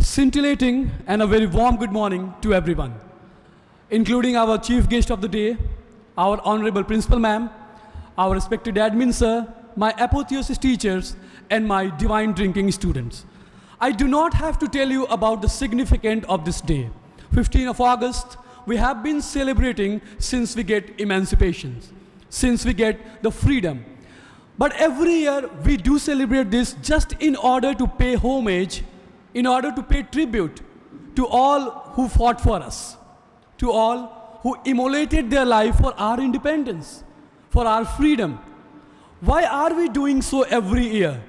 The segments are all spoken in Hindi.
Scintillating and a very warm good morning to everyone, including our chief guest of the day, our honorable principal ma'am, our respected admin sir, my apotheosis teachers, and my divine drinking students. I do not have to tell you about the significance of this day. 15th of August, we have been celebrating since we get emancipation, since we get the freedom. But every year, we do celebrate this just in order to pay homage, in order to pay tribute to all who fought for us, to all who immolated their life for our independence, for our freedom. Why are we doing so every year?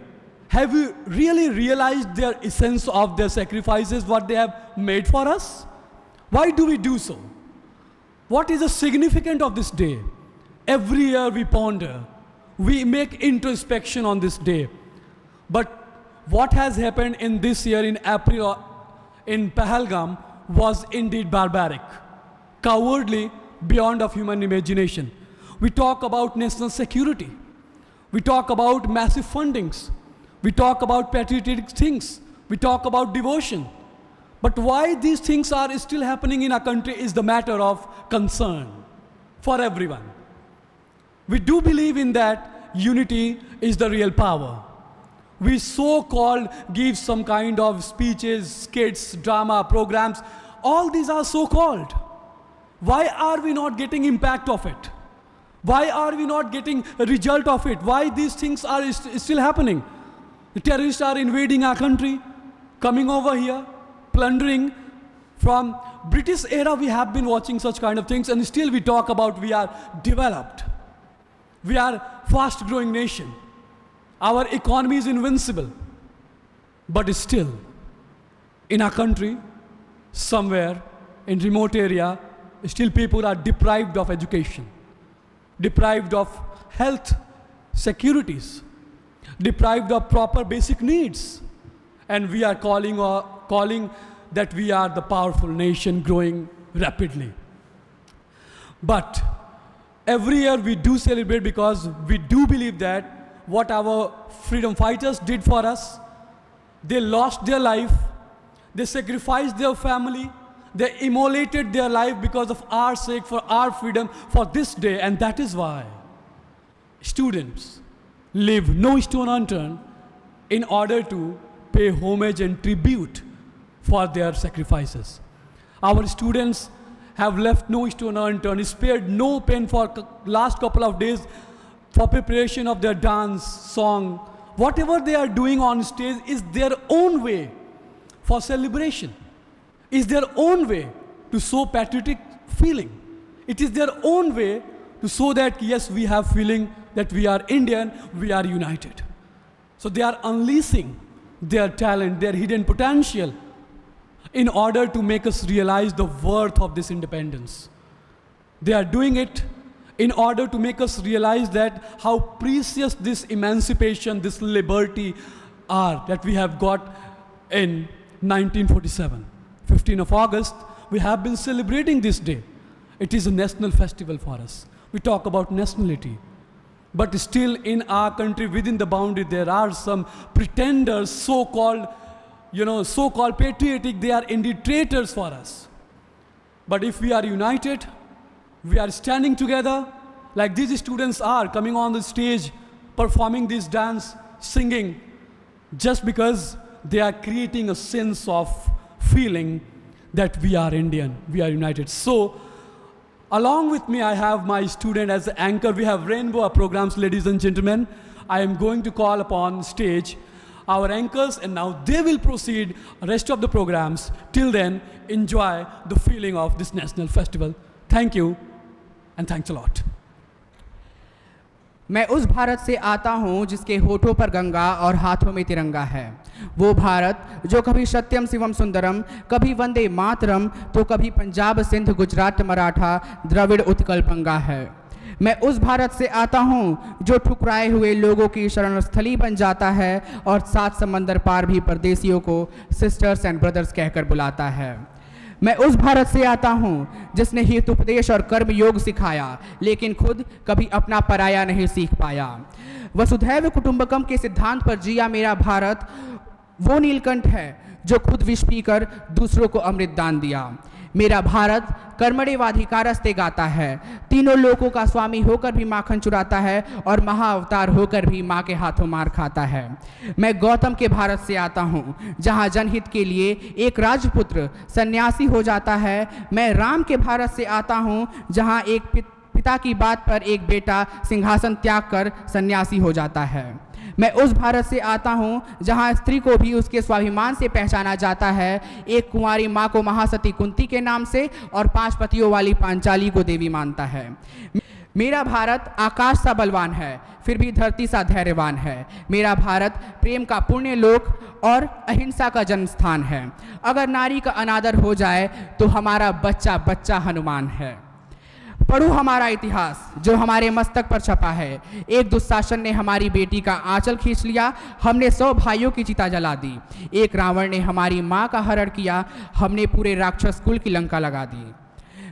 Have we really realized their essence of their sacrifices, what they have made for us? Why do we do so? What is the significance of this day? Every year we ponder, we make introspection on this day. But what has happened in this year in April in Pahalgam was indeed barbaric, cowardly, beyond of human imagination. We talk about national security. We talk about massive fundings. We talk about patriotic things. We talk about devotion. But why these things are still happening in our country is the matter of concern for everyone. We do believe in that unity is the real power. We so-called give some kind of speeches, skits, drama, programs. All these are so-called. Why are we not getting impact of it? Why are we not getting a result of it? Why these things are still happening? The terrorists are invading our country, coming over here, plundering, From British era, we have been watching such kind of things, and still we talk about we are developed. We are fast growing nation. Our economy is invincible. But still, in our country, somewhere in remote area, still people are deprived of education, deprived of health securities, deprived of proper basic needs. And we are calling that we are the powerful nation growing rapidly. But every year we do celebrate because we do believe that what our freedom fighters did for us, they lost their life, they sacrificed their family, they immolated their life because of our sake, for our freedom, for this day. And that is why students leave no stone unturned in order to pay homage and tribute for their sacrifices. Our students have left no stone unturned, spared no pen for last couple of days for preparation of their dance, song. Whatever they are doing on stage is their own way for celebration, is their own way to show patriotic feeling. It is their own way to show that yes, we have feeling that we are Indian, we are united. So they are unleashing their talent, their hidden potential in order to make us realize the worth of this independence. They are doing it in order to make us realize that how precious this emancipation, this liberty are that we have got in 1947. 15th of August, we have been celebrating this day. It is a national festival for us. We talk about nationality. But still in our country, within the boundary, there are some pretenders, so-called patriotic, they are indeed traitors for us. But if we are united, we are standing together, like these students are coming on the stage, performing this dance, singing, just because they are creating a sense of feeling that we are Indian, we are united. So, along with me, I have my student as the anchor. We have rainbow programs, ladies and gentlemen. I am going to call upon stage our anchors, and now they will proceed rest of the programs. Till then, enjoy the feeling of this national festival. Thank you, and thanks a lot. मैं उस भारत से आता हूँ जिसके होठों पर गंगा और हाथों में तिरंगा है। वो भारत जो कभी सत्यम शिवम सुंदरम, कभी वंदे मातरम, तो कभी पंजाब सिंध गुजरात मराठा द्रविड़ उत्कल बंगा है। मैं उस भारत से आता हूँ जो ठुकराए हुए लोगों की शरणस्थली बन जाता है और 7 समंदर पार भी परदेशियों को सिस्टर्स एंड ब्रदर्स कहकर बुलाता है। मैं उस भारत से आता हूँ जिसने हित उपदेश और कर्म योग सिखाया, लेकिन खुद कभी अपना पराया नहीं सीख पाया। वसुधैव कुटुंबकम के सिद्धांत पर जिया मेरा भारत वो नीलकंठ है जो खुद विष पीकर दूसरों को अमृत दान दिया। मेरा भारत कर्मण्येवाधिकारस्ते गाता है, तीनों लोकों का स्वामी होकर भी माखन चुराता है और महाअवतार होकर भी माँ के हाथों मार खाता है। मैं गौतम के भारत से आता हूँ जहाँ जनहित के लिए एक राजपुत्र सन्यासी हो जाता है। मैं राम के भारत से आता हूँ जहाँ एक पिता की बात पर एक बेटा सिंहासन त्याग कर सन्यासी हो जाता है। मैं उस भारत से आता हूँ जहाँ स्त्री को भी उसके स्वाभिमान से पहचाना जाता है, एक कुंवारी माँ को महासती कुंती के नाम से और 5 पतियों वाली पांचाली को देवी मानता है। मेरा भारत आकाश सा बलवान है, फिर भी धरती सा धैर्यवान है। मेरा भारत प्रेम का पुण्य लोक और अहिंसा का जन्म स्थान है। अगर नारी का अनादर हो जाए तो हमारा बच्चा बच्चा हनुमान है। पढ़ो हमारा इतिहास जो हमारे मस्तक पर छपा है। एक दुशासन ने हमारी बेटी का आंचल खींच लिया, हमने 100 भाइयों की चिता जला दी। एक रावण ने हमारी माँ का हरण किया, हमने पूरे राक्षस कुल की लंका लगा दी।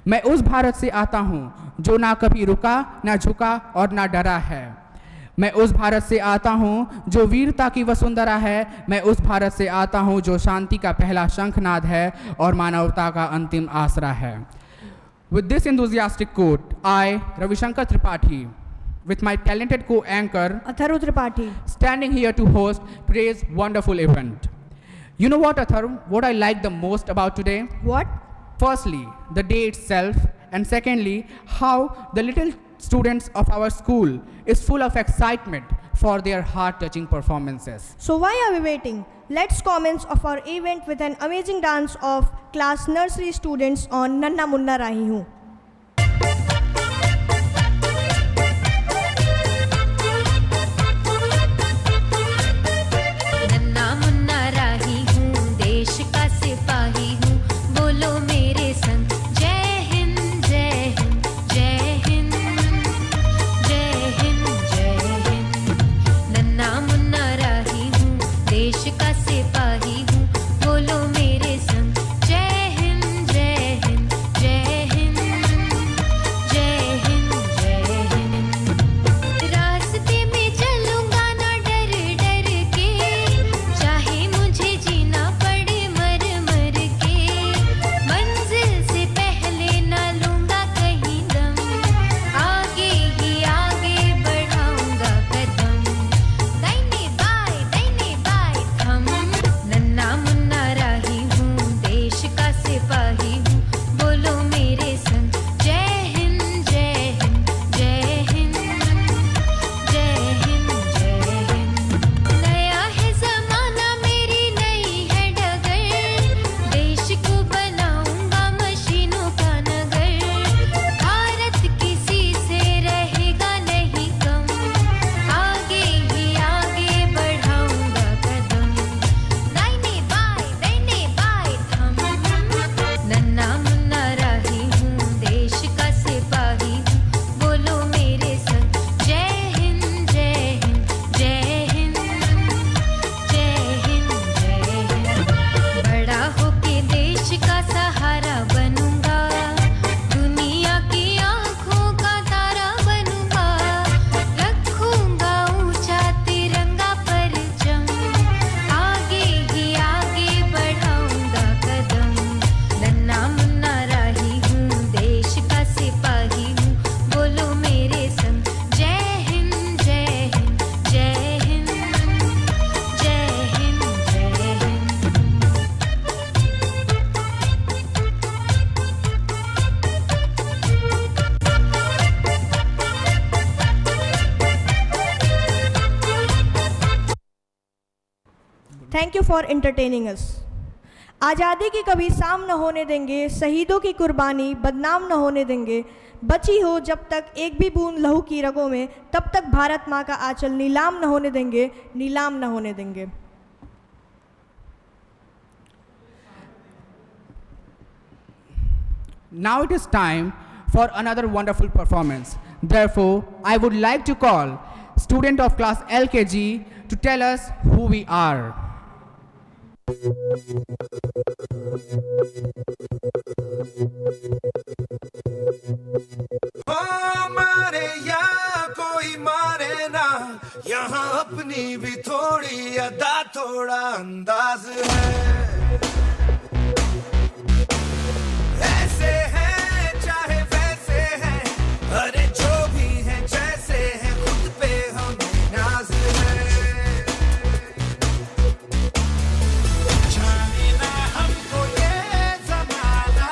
मैं उस भारत से आता हूँ जो ना कभी रुका, ना झुका और ना डरा है। मैं उस भारत से आता हूँ जो वीरता की वसुंधरा है। मैं उस भारत से आता हूँ जो शांति का पहला शंखनाद है और मानवता का अंतिम आसरा है। With this enthusiastic quote, I, Ravi Shankar Tripathi, with my talented co-anchor, Atharv Tripathi, standing here to host today's wonderful event. You know what, Atharv, what I like the most about today? What? Firstly, the day itself, and secondly, how the little students of our school is full of excitement for their heart-touching performances. So why are we waiting? Let's commence of our event with an amazing dance of class nursery students on Nanna Munna Rahi Hoon. नन्ना मुन्ना राही हूँ, देश का सिपाही हूँ, बोलो मेरे संग जय हिंद जय हिंद जय हिंद जय हिंद जय हिंद। नन्ना मुन्ना राही हूँ, देश का सिपाही हूँ, बोलो मेरे संग जय हिंद जय हिंद जय हिंद जय हिंद जय हिंद। रास्ते में चलूंगा ना डर डर के, चाहे मुझे जीना पड़े मर मर के, मंजिल से पहले ना लूंगा कहीं दम, आगे ही आगे बढ़ाऊंगा कदम, दाहिने बाएं थम। नन्ना मुन्ना राही हूँ, देश का सिपाही हूँ, बोलो मेरे संग जय हिंद जय हिंद जय हिंद जय हिंद जय हिंद। नया है जमाना मेरी नई है डगर, देश को बनाऊंगा मशीनों का नगर, भारत किसी से रहेगा नहीं कम, आगे ही आगे बढ़ाऊंगा कदम, दाहिने बाएं थम। नन्ना मुन्ना राही हूँ, देश का सिपाही हूँ, बोलो मेरे संग जय हिंद जय हिंद जय हिंद जय हिंद जय हिंद। बड़ा होके देश का सहारा बनूंगा, दुनिया की आंखों का तारा बनूंगा, रखूंगा ऊंचा तिरंगा परचम, आगे ही आगे बढ़ाऊंगा कदम। नन्ना मुन्ना राही हूँ, देश का सिपाही हूँ, बोलो मेरे संग जय हिंद जय हिंद जय हिंद जय हिंद जय Hind. Thank you for entertaining us. आज़ादी की कभी शाम न होने देंगे, शहीदों की कुर्बानी बदनाम न होने देंगे, बची हो जब तक एक भी बूंद लहू की रगों में, तब तक भारत माँ का आंचल नीलाम न होने देंगे, नीलाम न होने देंगे। Now it is time for another wonderful performance. Therefore, I would like to call student of class LKG to tell us who we are. मारे या कोई मारे ना, यहाँ अपनी भी थोड़ी अदा थोड़ा अंदाज है, ऐसे हैं चाहे वैसे हैं, अरे जो भी हैं जैसे हैं, खुद पे हमें नाज है। जाने ना हमको ये ज़माना,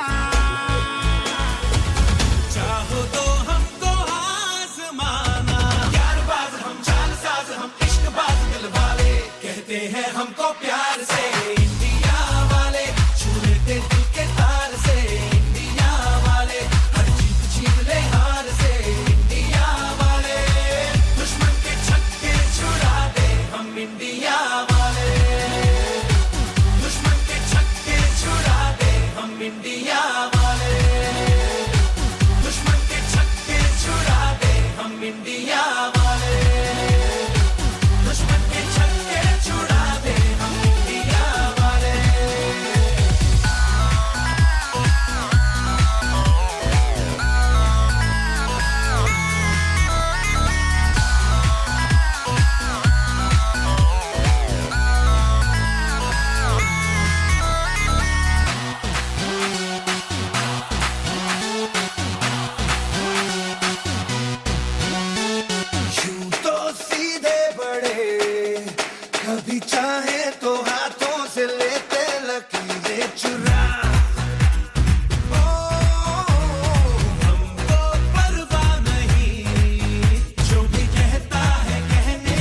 चाहो तो हमको आज़माना, यारबाज़ हम चालसाज़ हम इश्कबाज़ दिल वाले, कहते हैं हमको प्यार से इंडिया वाले, छू लेते दिल के तार से इंडिया वाले, हर जीत छीन ले हार से इंडिया वाले, दुश्मन के छक्के छुड़ा दे हम इंडिया वाले, दुश्मन के छक्के छुड़ा दे हम इंडिया वाले, दुश्मन के छक्के छुड़ा दे हम इंडिया वाले, दुश्मन के छक्के छुड़ा दे हम इंडिया वाले। यूं तो सीधे बड़े, कभी चाहे तो हाथों से लेते लकीरें चुरा, ओ हमको परवाह नहीं, जो भी कहता है कहने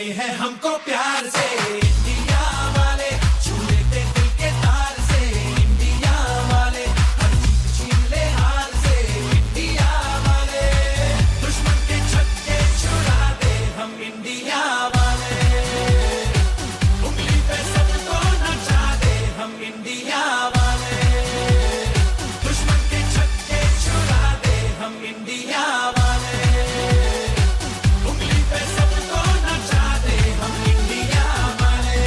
कहते हैं हमको प्यार से इंडिया वाले, छू लेते दिल के तार से इंडिया वाले, हर जीत छीन ले हार से इंडिया वाले, दुश्मन के छक्के छुड़ा दे हम इंडिया वाले, उंगली पे सबको नचा दे हम इंडिया वाले, दुश्मन के छक्के छुड़ा दे हम इंडिया वाले, उंगली पे सबको नचा दे हम इंडिया वाले।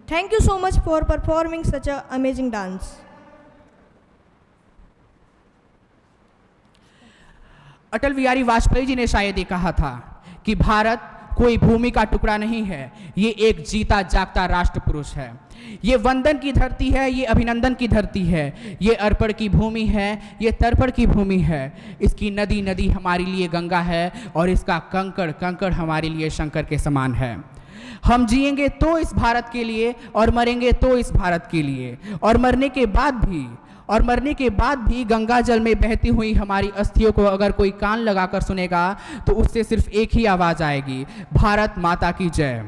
Thank you so much for performing such an amazing dance. Atal Bihari Vajpayee ji ने शायद ये कहा था कि भारत कोई भूमि का टुकड़ा नहीं है, ये एक जीता जागता राष्ट्र पुरुष है। ये वंदन की धरती है, ये अभिनंदन की धरती है, ये अर्पण की भूमि है, ये तर्पण की भूमि है। इसकी नदी नदी हमारे लिए गंगा है और इसका कंकड़ कंकड़ हमारे लिए शंकर के समान है। हम जिएंगे तो इस भारत के लिए और मरेंगे तो इस भारत के लिए, और मरने के बाद भी गंगा जल में बहती हुई हमारी अस्थियों को अगर कोई कान लगाकर सुनेगा तो उससे सिर्फ एक ही आवाज आएगी, भारत माता की जय।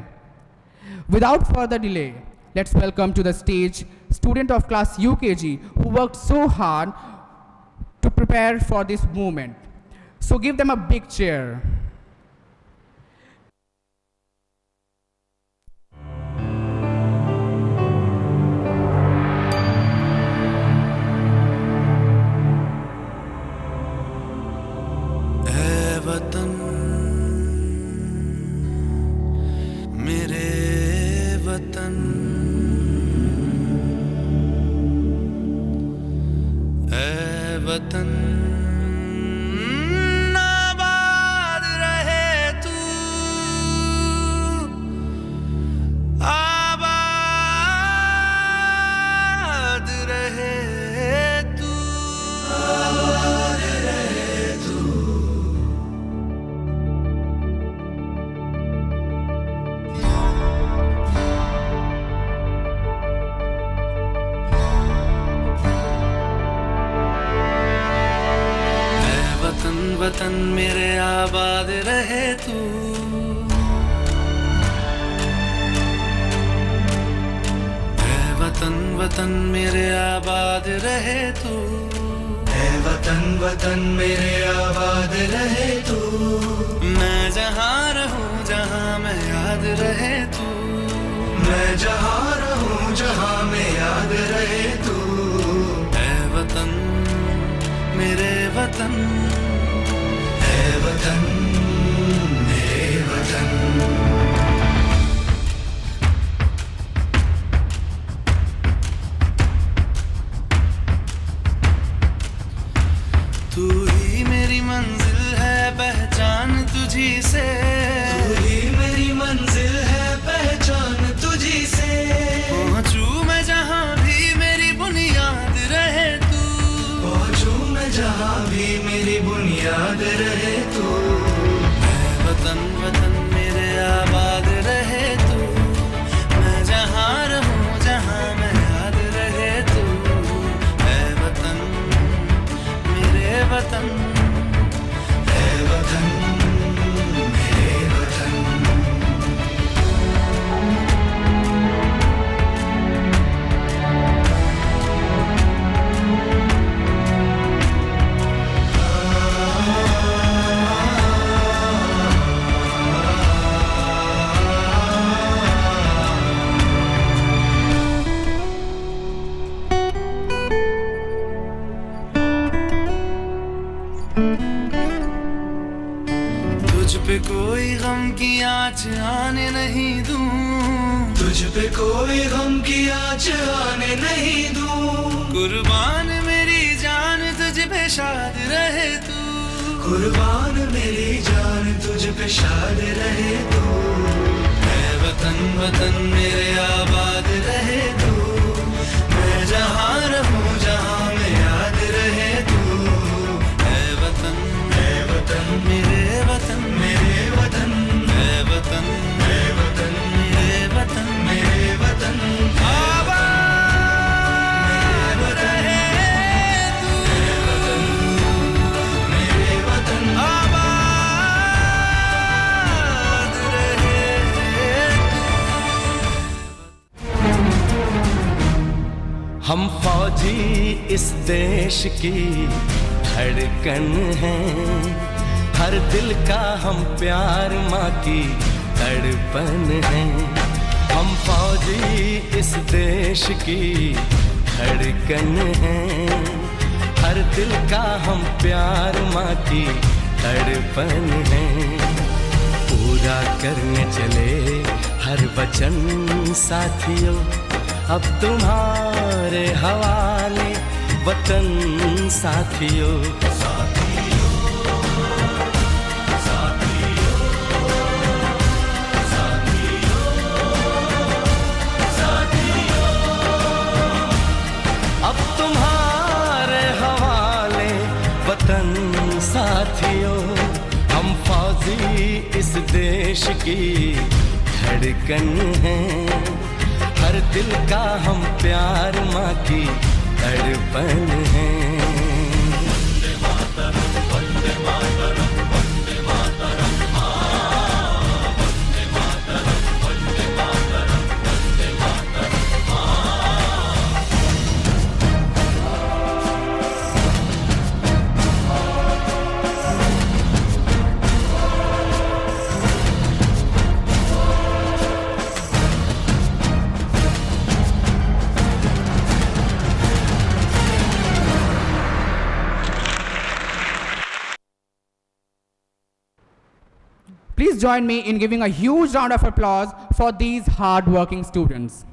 Without further delay, let's welcome to the stage student of class UKG who worked so hard to prepare for this movement. So give them a big cheer. वतन मेरे वतन, ऐ वतन आबाद रहे तू, आबाद रहे तू, आबाद रहे तू। वतन मेरे आबाद रहे तू, ऐ वतन वतन मेरे आबाद रहे तू, ऐ वतन वतन मेरे आबाद रहे तू। मैं जहाँ रहूँ जहाँ मैं याद रहे तू, मैं जहाँ रहूँ जहाँ मैं याद रहे तू। ऐ वतन मेरे वतन, वतन मेरे वतन। तू ही मेरी मंजिल है पहचान तुझी से, तू ही मेरी मंजिल है पहचान तुझी से। पहुंचू मैं जहां भी मेरी बुनियाद रहे तू, पहुंचू मैं जहां भी मेरी बुनियाद रहे तू। वतन वतन मेरे आबाद रहे तू, मैं जहाँ रहूँ जहाँ मैं याद रहे तू। ऐ वतन मेरे वतन, ऐ वतन मेरे वतन। तुझ पे कोई गम की आँच आने नहीं दूं, तुझ पे कोई गम की आँच आने नहीं दूं। कुर्बान मेरी जान तुझ पे शाद रहे तू, कुर्बान मेरी जान तुझ पे शाद रहे तू। ऐ वतन वतन मेरे आबाद रहे तू, मैं जहाँ रहूँ जहाँ मैं याद रहे तू। ऐ वतन मेरे वतन, मेरे वतन, ऐ वतन मेरे वतन, मेरे वतन, मेरे वतन। आबाद हम फौजी इस देश की धड़कन हैं, हर दिल का हम प्यार माँ की तड़पन हैं। हम फौजी इस देश की धड़कन हैं, हर दिल का हम प्यार माँ की तड़पन हैं। पूरा करने चले हर वचन साथियों, अब तुम्हारे हवाले वतन साथियों। अब तुम्हारे हवाले वतन साथियों, हम फौजी इस देश की धड़कन हैं, हर दिल का हम प्यार माँ की तड़पन हैं। Please join me in giving a huge round of applause for these hard-working students.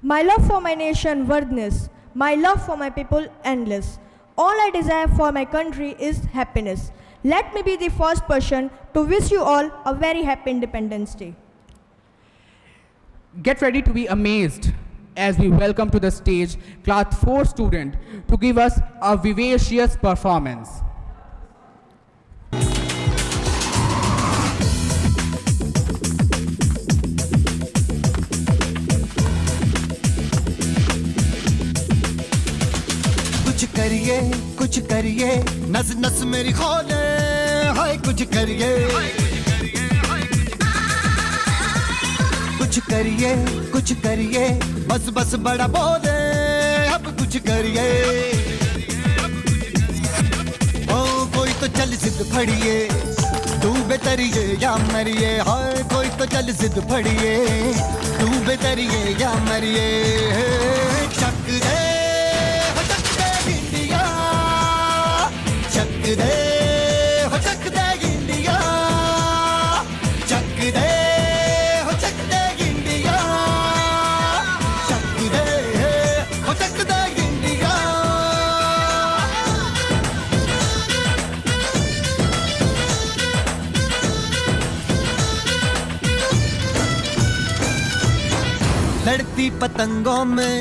My love for my nation worthless, my love for my people endless. All I desire for my country is happiness. Let me be the first person to wish you all a very happy Independence Day. Get ready to be amazed as we welcome to the stage Class 4 student to give us a vivacious performance. कुछ करिए नस नस मेरी खोले, हाय कुछ करिए, कुछ करिए बस बस बड़ा बोले, अब कुछ करिए। ओ कोई तो चल जिद फड़िए, तू बेतरिए या मरिए, हाय कोई तो चल जिद फड़िए, तू बेतरिए या मरिए। चक दे हो चक दे इंडिया, चक दे हो चक दे इंडिया, चक दे हो चक दे इंडिया। लड़ती पतंगों में,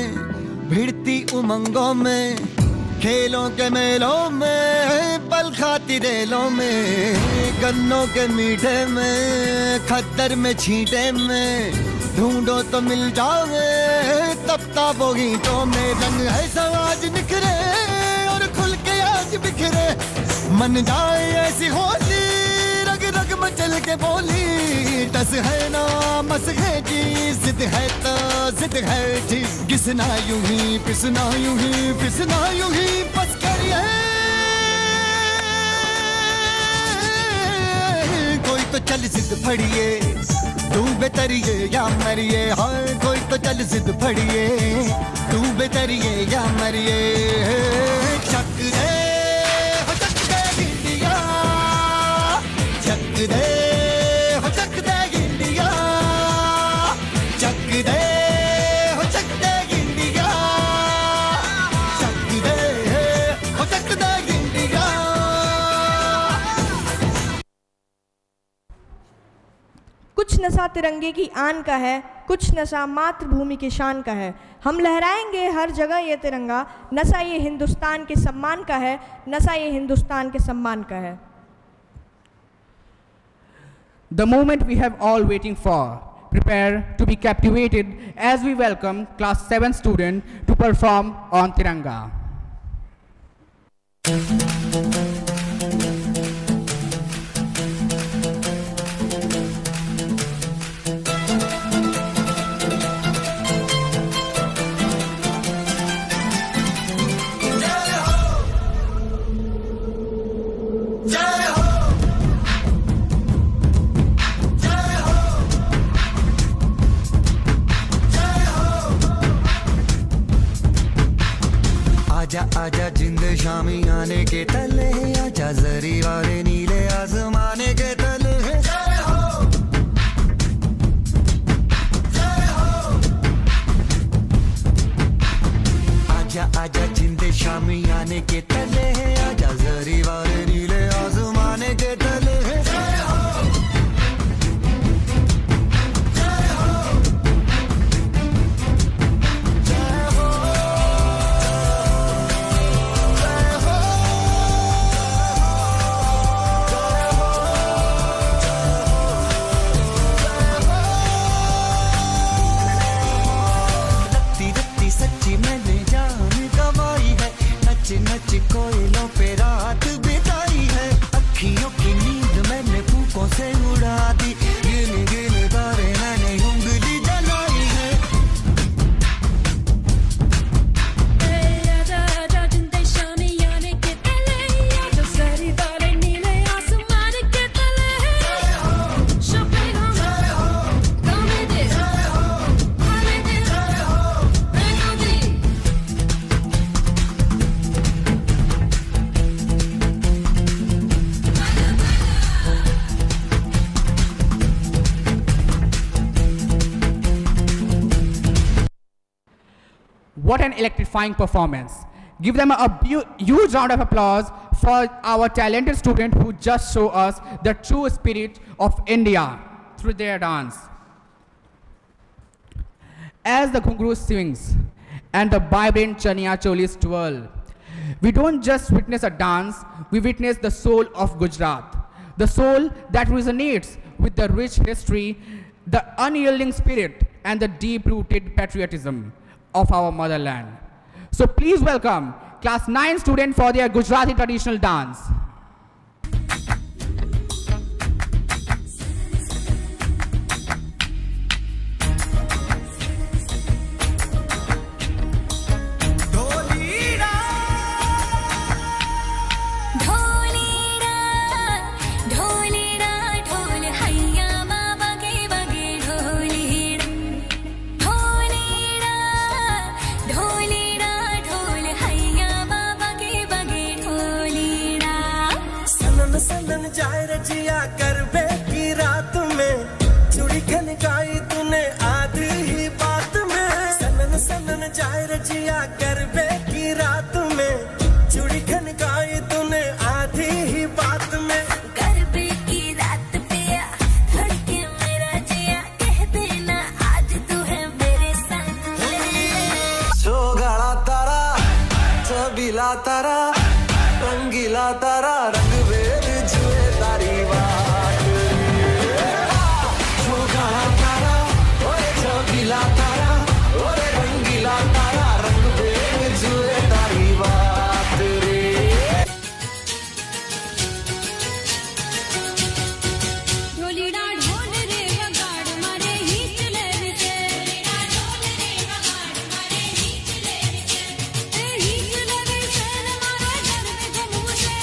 भिड़ती उमंगों में, खेलों के मेलों में, पल खाती रेलों में, गन्नों के मीठे में, खद्दर में छींटे में, ढूंढो तो मिल जाओगे तब ताबो गीतों में। रंग है समाज निखरे और खुल के आज बिखरे, मन जाए ऐसी होली, रग रग मचल के बोली। टस है ना मस है जी, जिद है तो जिद है जी, घिसना यूं ही पिसना यूं ही पिसना यूं ही बस करिए। कोई तो चल जिद फड़िए, तू बेतरिए या मरिए, हाय कोई तो चल जिद फड़िए, तू बेतरिए या मरिए। चक दे हो चक दे इंडिया, चक दे हो चक दे इंडिया, चक दे हो चक दे इंडिया, चक दे हो चक दे इंडिया। कुछ नशा तिरंगे की आन का है, कुछ नशा मातृभूमि की शान का है। हम लहराएंगे हर जगह ये तिरंगा, नशा ये हिंदुस्तान के सम्मान का है, नशा ये हिंदुस्तान के सम्मान का है। The moment we have all waiting for. Prepare to be captivated as we welcome Class 7 student to perform on Tiranga. आजा आजा जिंद शामी आने के तले, आजा जरी वाले नीले आसमाने के तले। जय हो, जय हो। आजा आजा जिंद शामी आने के तले, आजा जरी वाले नीले आसमाने के तले। जय हो, जय हो, जय हो, जय हो, रत्ती रत्ती सच्ची मैंने जान गवाई है, नच नच कोयलों पे रात बिताई है। अखियों की नींद मैंने फूकों से उड़ा दी, गिन गिन तारे मैंने उंगली जलाई है। आजा आजा जिंद शामी आने के तले, आजा जरी वाले नीले आसमान के तले। So bring on, come with it, come with it, bring on it. What an electrifying performance. Give them a huge round of applause for our talented student who just show us the true spirit of India through their dance. As the ghungru swings and the vibrant chaniya cholis twirl, we don't just witness a dance, we witness the soul of Gujarat. The soul that resonates with the rich history, the unyielding spirit, and the deep-rooted patriotism of our motherland. So please welcome class 9 student for their Gujarati traditional dance. Dholera Dholera ढोल हैया माँ बगे बगे ढोलेरा ढोलेरा ढोलेरा ढोल हैया माँ बगे बगे ढोलेरा। सनन सनन जाए रजिया करबे की रात में, चूड़ी खनकाई तूने आधी ही बात में। सनन सनन जाए रजिया करबे की रात में, चूड़ी खनकाई तूने आधी ही बात में। गरबे की रात पिया धड़के मेरा जिया, कह देना आज तू है मेरे संग। सोगाड़ा तारा चबीला तारा रंगीला तारा रंग बेर जुए तारी बात। सोगाड़ा तारा ओए चबीला तारा ओए रंगीला तारा रंग बेर जुए तारी बात रे। ढोलीड़ा ढोल रे वगाड़ मारे ही चले विचे, ढोलीड़ा ढोल रे वगाड़ मारे ही चले विचे, ही चले विचे मारे घर में घूम से।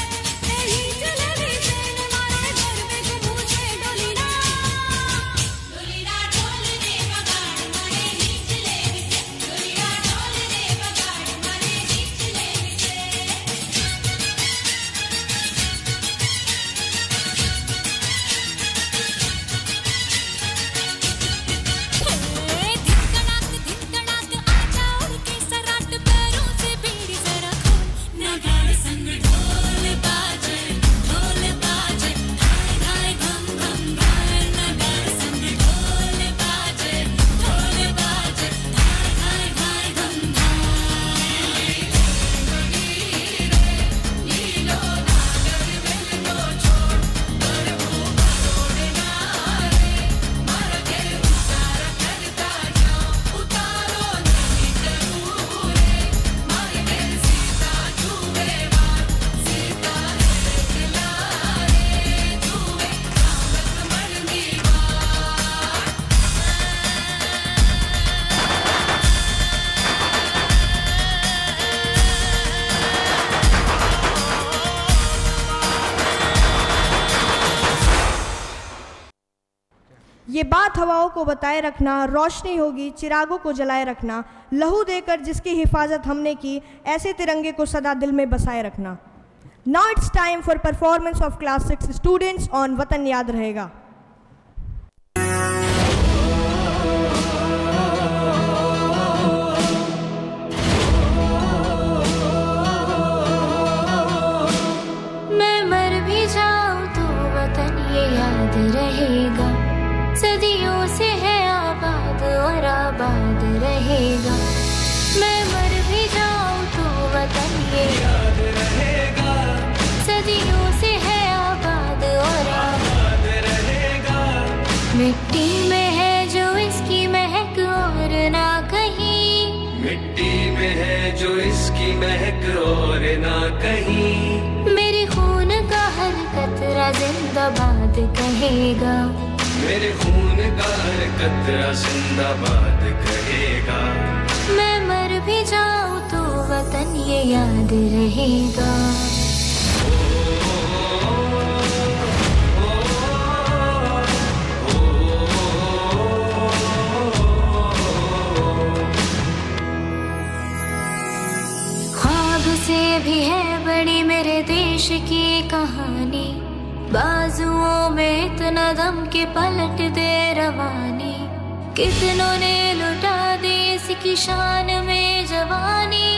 पाक हवाओं को बताए रखना, रोशनी होगी चिरागों को जलाए रखना, लहू देकर जिसकी हिफाजत हमने की, ऐसे तिरंगे को सदा दिल में बसाए रखना। Now it's time for performance of class 6 students on वतन याद रहेगा। मैं मर भी जाऊं तो वतन ये याद रहेगा, सदियों से है आबाद और आबाद रहेगा। मैं मर भी जाऊं तो वतन ये याद रहेगा, सदियों से है आबाद और आबाद रहेगा। मिट्टी में है जो इसकी महक और ना कहीं, मिट्टी में है जो इसकी महक और ना कहीं। मेरे खून का हर कतरा जिंदाबाद कहेगा, मेरे खून का हर कतरा जिंदाबाद कहेगा। मैं मर भी जाऊं तो वतन ये याद रहेगा। ख्वाब से भी है बड़ी मेरे देश की कहानी, बाजुओं में इतना दम के पलट दे रवानी। कितनों ने लुटा दी इसकी शान में जवानी,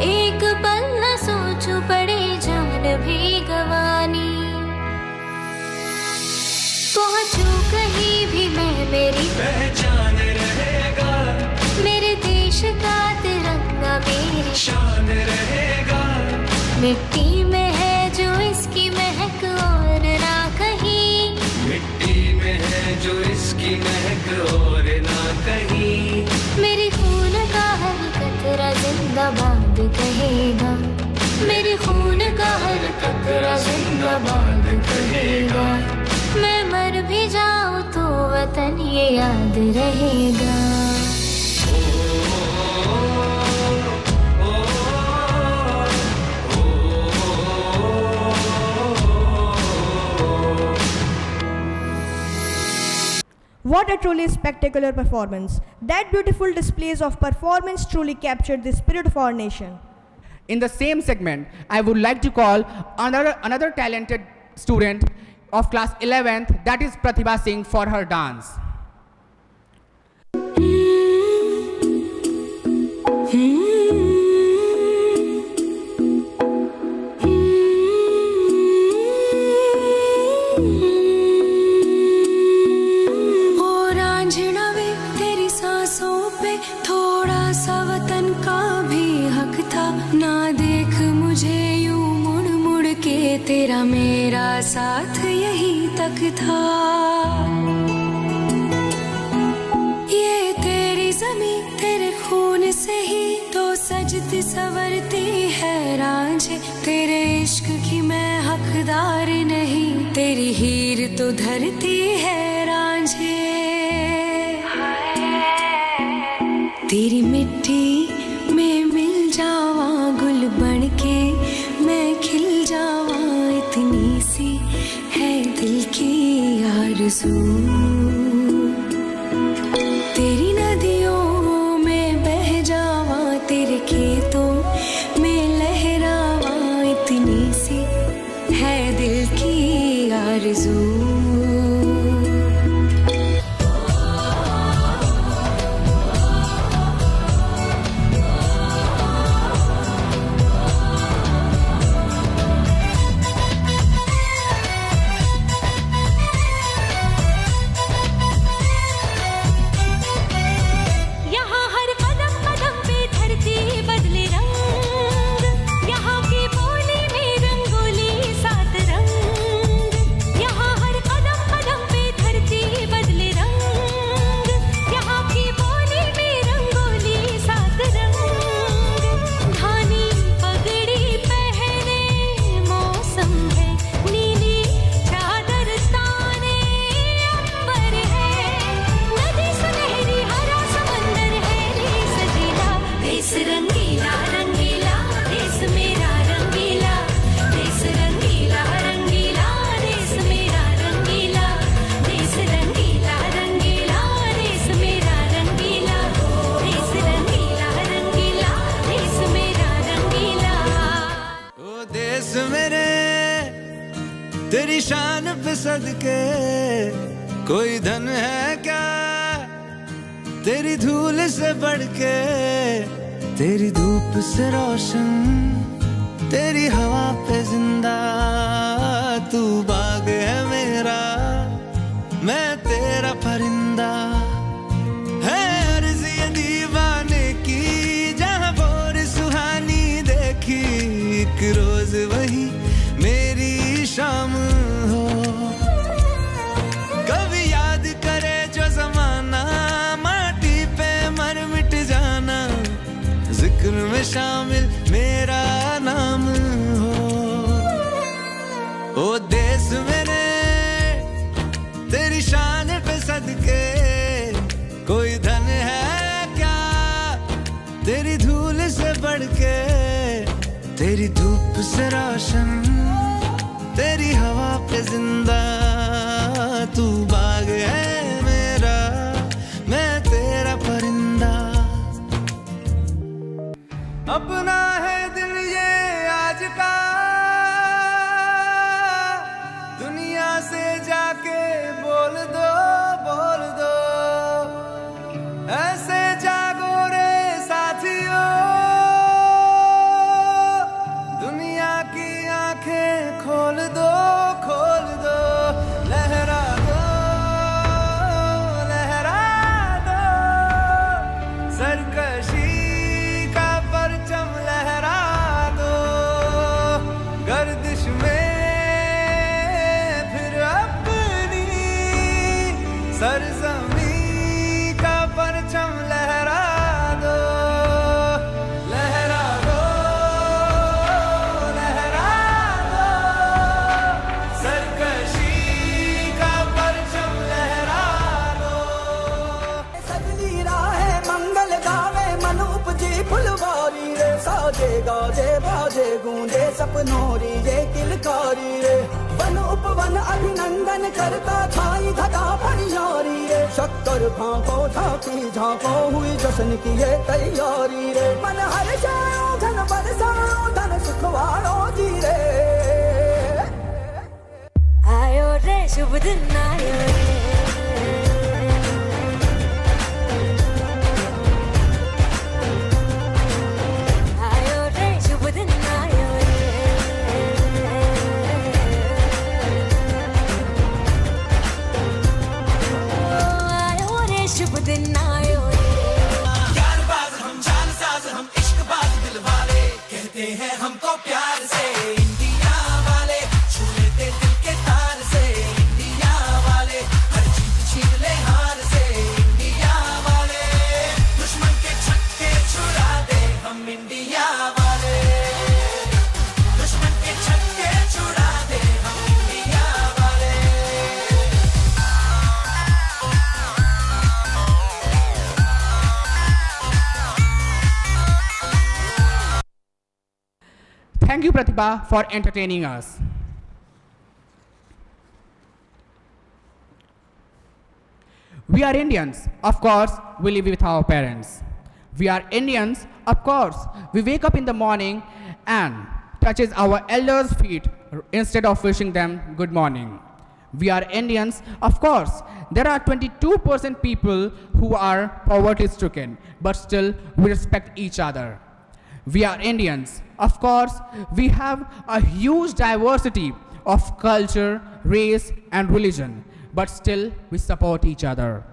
एक पल न सोचूं पड़े जान भी गवानी। पहुंचूं कहीं भी मैं मेरी पहचान रहेगा, मेरे देश का तिरंगा मेरी शान रहेगा। मिट्टी में है जो इसकी महक और ना कहीं, मिट्टी में है जो इसकी महक और ना कहीं। मेरे खून का हर कतरा जिंदाबाद कहेगा, मेरे खून का हर कतरा जिंदाबाद कहेगा। मैं मर भी जाऊं तो वतन ये याद रहेगा। What a truly spectacular performance. That beautiful displays of performance truly captured the spirit of our nation. In the same segment, I would like to call another talented student of class 11th, that is Pratibha Singh, for her dance. तेरा मेरा साथ यही तक था, ये तेरी ज़मीं तेरे खून से ही तो सजती संवरती है रांझे। तेरे इश्क की मैं हकदार नहीं, तेरी हीर तो धरती है रांझे। तेरी मिट्टी में मिल जावा गुल बन के मैं खिल जावा, इतनी सी है दिल की आरज़ू। तेरी नदियों में बह जावा, तेरे खेतों में लहरावा, इतनी सी है दिल की आरज़ू। शान पे सदके कोई धन है क्या, तेरी धूल से बढ़ के, तेरी धूप से रोशन, तेरी हवा पे जिंदा। तू बाग है मेरा, मैं तेरा परिंदा। है अर्ज़ ये दीवाने की, जहाँ बोर सुहानी देखी, एक रोज वही मेरी शाम हो। कभी याद करे जो जमाना, माटी पे मर मिट जाना, जिक्र में शामिल मेरा नाम हो। ओ देश मेरे तेरी शान पे सदके कोई धन है क्या, तेरी धूल से बढ़ के, तेरी धूप से रोशन, तेरी हवा पे जिंदा। तू बाग है मेरा, मैं तेरा परिंदा। अपना है दिल ये आज का, दुनिया से जाके बोल दो, बोल दो। ऐसे जागो रे साथियों, दुनिया की आंखें खोल दो, खोल दो। लहरा दो, लहरा दो, सरकशी का परचम लहरा दो। गर्दिश में फिर अपनी सरजमी का परचम लहरा दो। लहरा दो, लहरा दो, सरकशी का परचम लहरा दो। सजनी राहे मंगल गावे, मन उपजी फुलवारी रे। साजे गाजे बाजे गूंजे सपनोरी ये किलकारी रे। वन उपवन अभिनंदन करता, छाई धगा फरियारी रे। शक्कर भांको झांकी झांको, हुई जश्न की ये तैयारी रे। मन हर जाओ धन बरसाओ, धन सुखवारो जी रे। आयो रे शुभ दिन आयो रे, आयो रे शुभ दिन आयो रे, आयो रे शुभ दिन आयो रे। यार बाज हम जान साज हम इश्क बाज दिल वाले, कहते हैं हमको प्यार से इंडिया वाले। छू लेते दिल के तार से इंडिया वाले, हर जीत छीन ले हार से इंडिया वाले। दुश्मन के छक्के छुड़ा दे हम इंडिया वाले, दुश्मन के छक्के छुड़ा दे हम इंडिया वाले। Thank you, Pratibha, for entertaining us. We are Indians, of course, we live with our parents. We are Indians, of course, we wake up in the morning and touches our elders' feet instead of wishing them good morning. We are Indians, of course, there are 22% people who are poverty stricken, but still we respect each other. We are Indians, of course, we have a huge diversity of culture, race and religion, but still we support each other.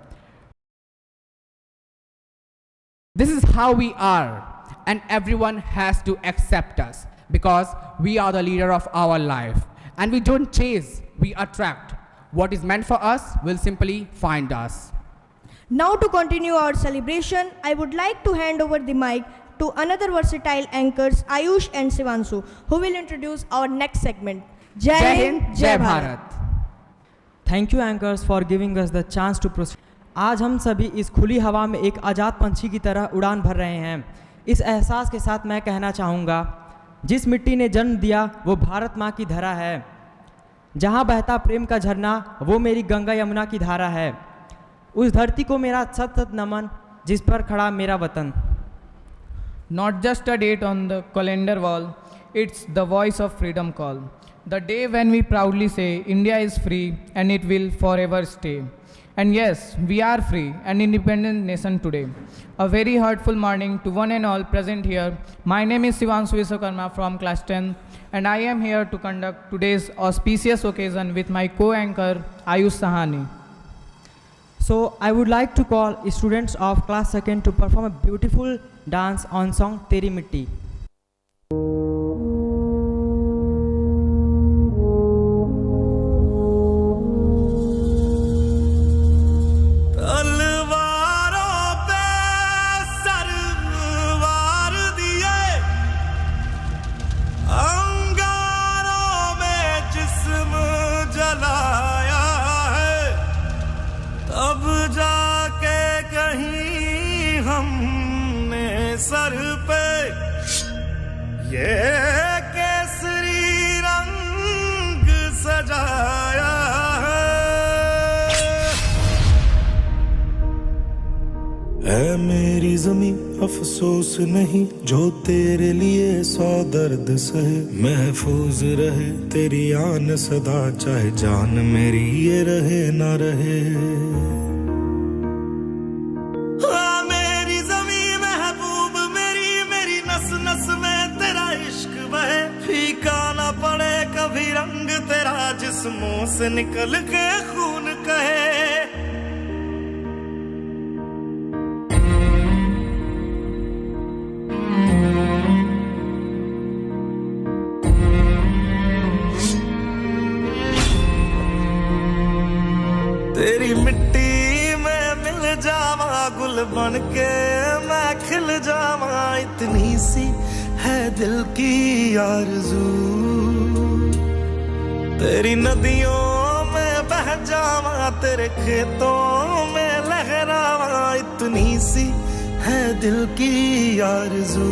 This is how we are, and everyone has to accept us because we are the leader of our life, and we don't chase, we attract. What is meant for us will simply find us. Now to continue our celebration, I would like to hand over the mic to another versatile anchors Ayush and Sivanshu, who will introduce our next segment. Jai Hind, Jai Bharat. Thank you anchors for giving us the chance to proceed. आज हम सभी इस खुली हवा में एक आज़ाद पंछी की तरह उड़ान भर रहे हैं। इस एहसास के साथ मैं कहना चाहूँगा, जिस मिट्टी ने जन्म दिया वो भारत माँ की धरा है, जहाँ बहता प्रेम का झरना वो मेरी गंगा यमुना की धारा है। उस धरती को मेरा सत सत नमन, जिस पर खड़ा मेरा वतन। Not just a date on the calendar wall, it's the voice of freedom call. The day when we proudly say India is free and it will forever stay. And yes, we are free and independent nation today. A very heartful morning to one and all present here. My name is Sivanshu Vishwakarma from class 10 and I am here to conduct today's auspicious occasion with my co-anchor Ayush Sahani. So I would like to call students of class 2nd to perform a beautiful dance on song Teri Mitti. तलवारों पे सरवार दिए, अंगारों में जिस्म जलाया है, तब जाके कहीं हमने सर पे ये केसरी रंग सजाया है मेरी ज़मीं अफसोस नहीं जो तेरे लिए 100 दर्द सहे, महफूज रहे तेरी आन सदा चाहे जान मेरी ये रहे ना रहे। हाँ मेरी ज़मीं महबूब मेरी, मेरी नस नस में तेरा इश्क बहे, फीका ना पड़े कभी रंग तेरा जिस्मों से निकल के खून कहे। तेरी मिट्टी में मिल जावा गुल बन के मैं खिल जावा, इतनी सी है दिल की आरज़ू। तेरी नदियों में बह जावा तेरे खेतों में लहरावा, इतनी सी है दिल की आरज़ू।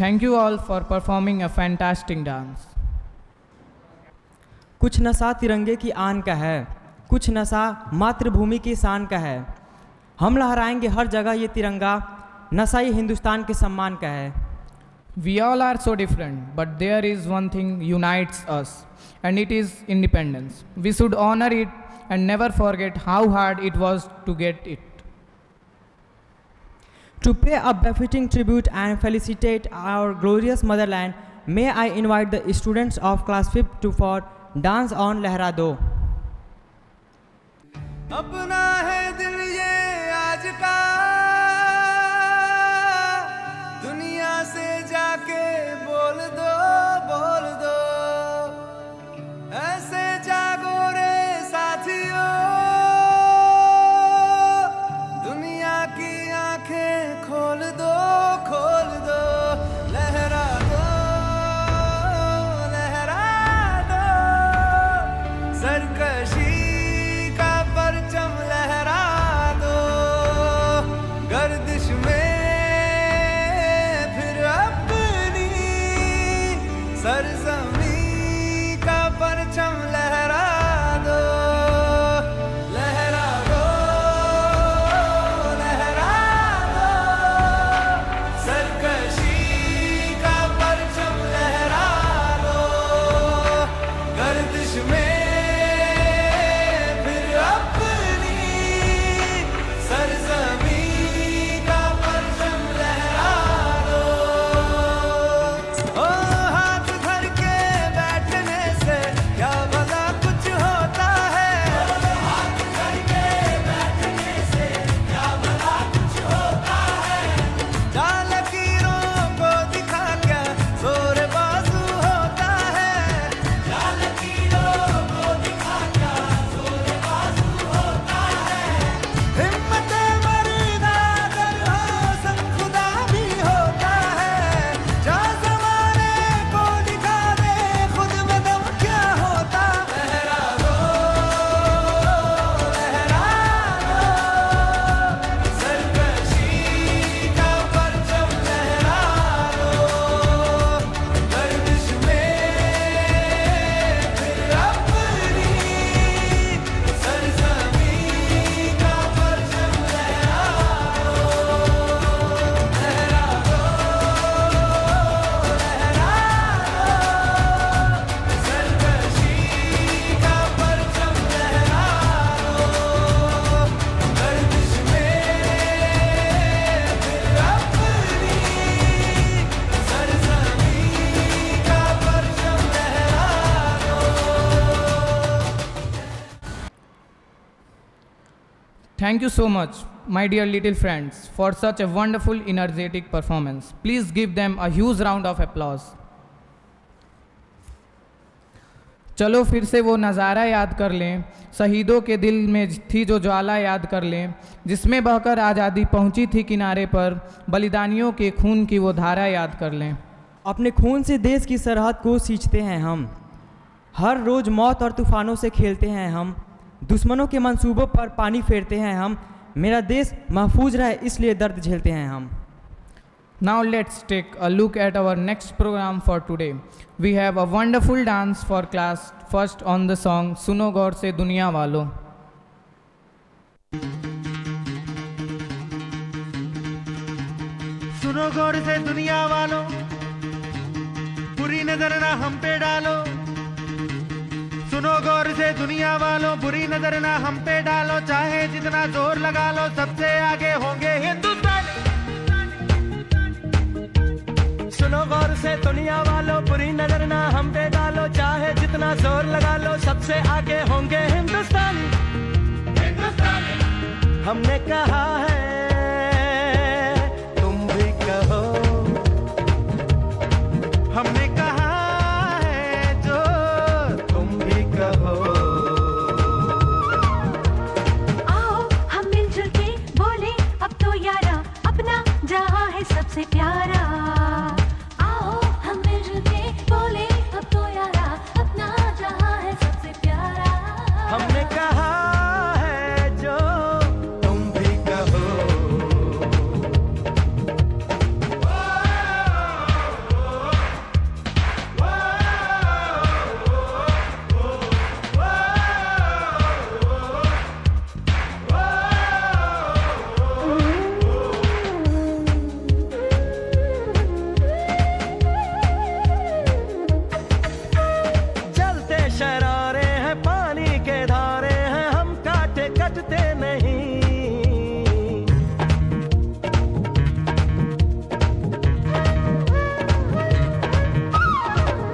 Thank you all for performing a fantastic dance. कुछ नशा तिरंगे की आन का है, कुछ नशा मातृभूमि की शान का है। हम लहराएंगे हर जगह ये तिरंगा, नशा ये हिंदुस्तान के सम्मान का है। We all are so different, but there is one thing unites us, and it is independence. We should honor it and never forget how hard it was to get it. To pay a befitting tribute and felicitate our glorious motherland, may I invite the students of class 5 to for dance on Lehra Do. अपना है दिल ये आज का, दुनिया से जाके बोल दो, बोल दो, ऐसे जागो रे साथियों, दुनिया की आंखें खोल दो, खोल दो, लहरा दो, लहरा दो, सरकशी का परचम Thank you so much, my dear little friends, for such a wonderful, energetic performance. Please give them a huge round of applause. चलो फिर से वो नज़ारा याद कर लें, शहीदों के दिल में थी जो ज्वाला याद कर लें, जिसमें बहकर आज़ादी पहुंची थी किनारे पर, बलिदानियों के खून की वो धारा याद कर लें। अपने खून से देश की सरहद को सींचते हैं हम, हर रोज़ मौत और तूफानों से खेलते हैं हम, दुश्मनों के मंसूबों पर पानी फेरते हैं हम, मेरा देश महफूज रहे इसलिए दर्द झेलते हैं हम। Now let's take a look at our next program for today. We have a wonderful dance for class, first on the song सुनो गौर से दुनिया वालों। सुनो गौर से दुनिया वालों, बुरी नजर ना हम पे डालो। सुनो गौर से दुनिया वालों, बुरी नजर ना हम पे डालो, चाहे जितना जोर लगा लो सबसे आगे होंगे हिंदुस्तानी। सुनो गौर से दुनिया वालों, बुरी नजर ना हम पे डालो, चाहे जितना जोर लगा लो सबसे आगे होंगे हिंदुस्तानी। हमने कहा है तुम भी कहो, हमने कहा है जो तुम भी कहो। आओ हम मिलजुल के बोले अब तो यारा, अपना जहां है सबसे प्यारा। आओ हम मिलजुल के बोले अब तो यारा, अपना जहां है सबसे प्यारा। हमने कहा है जो तुम भी कहो। जलते शरारे हैं, पानी के धारे हैं, हम काटे कटते नहीं।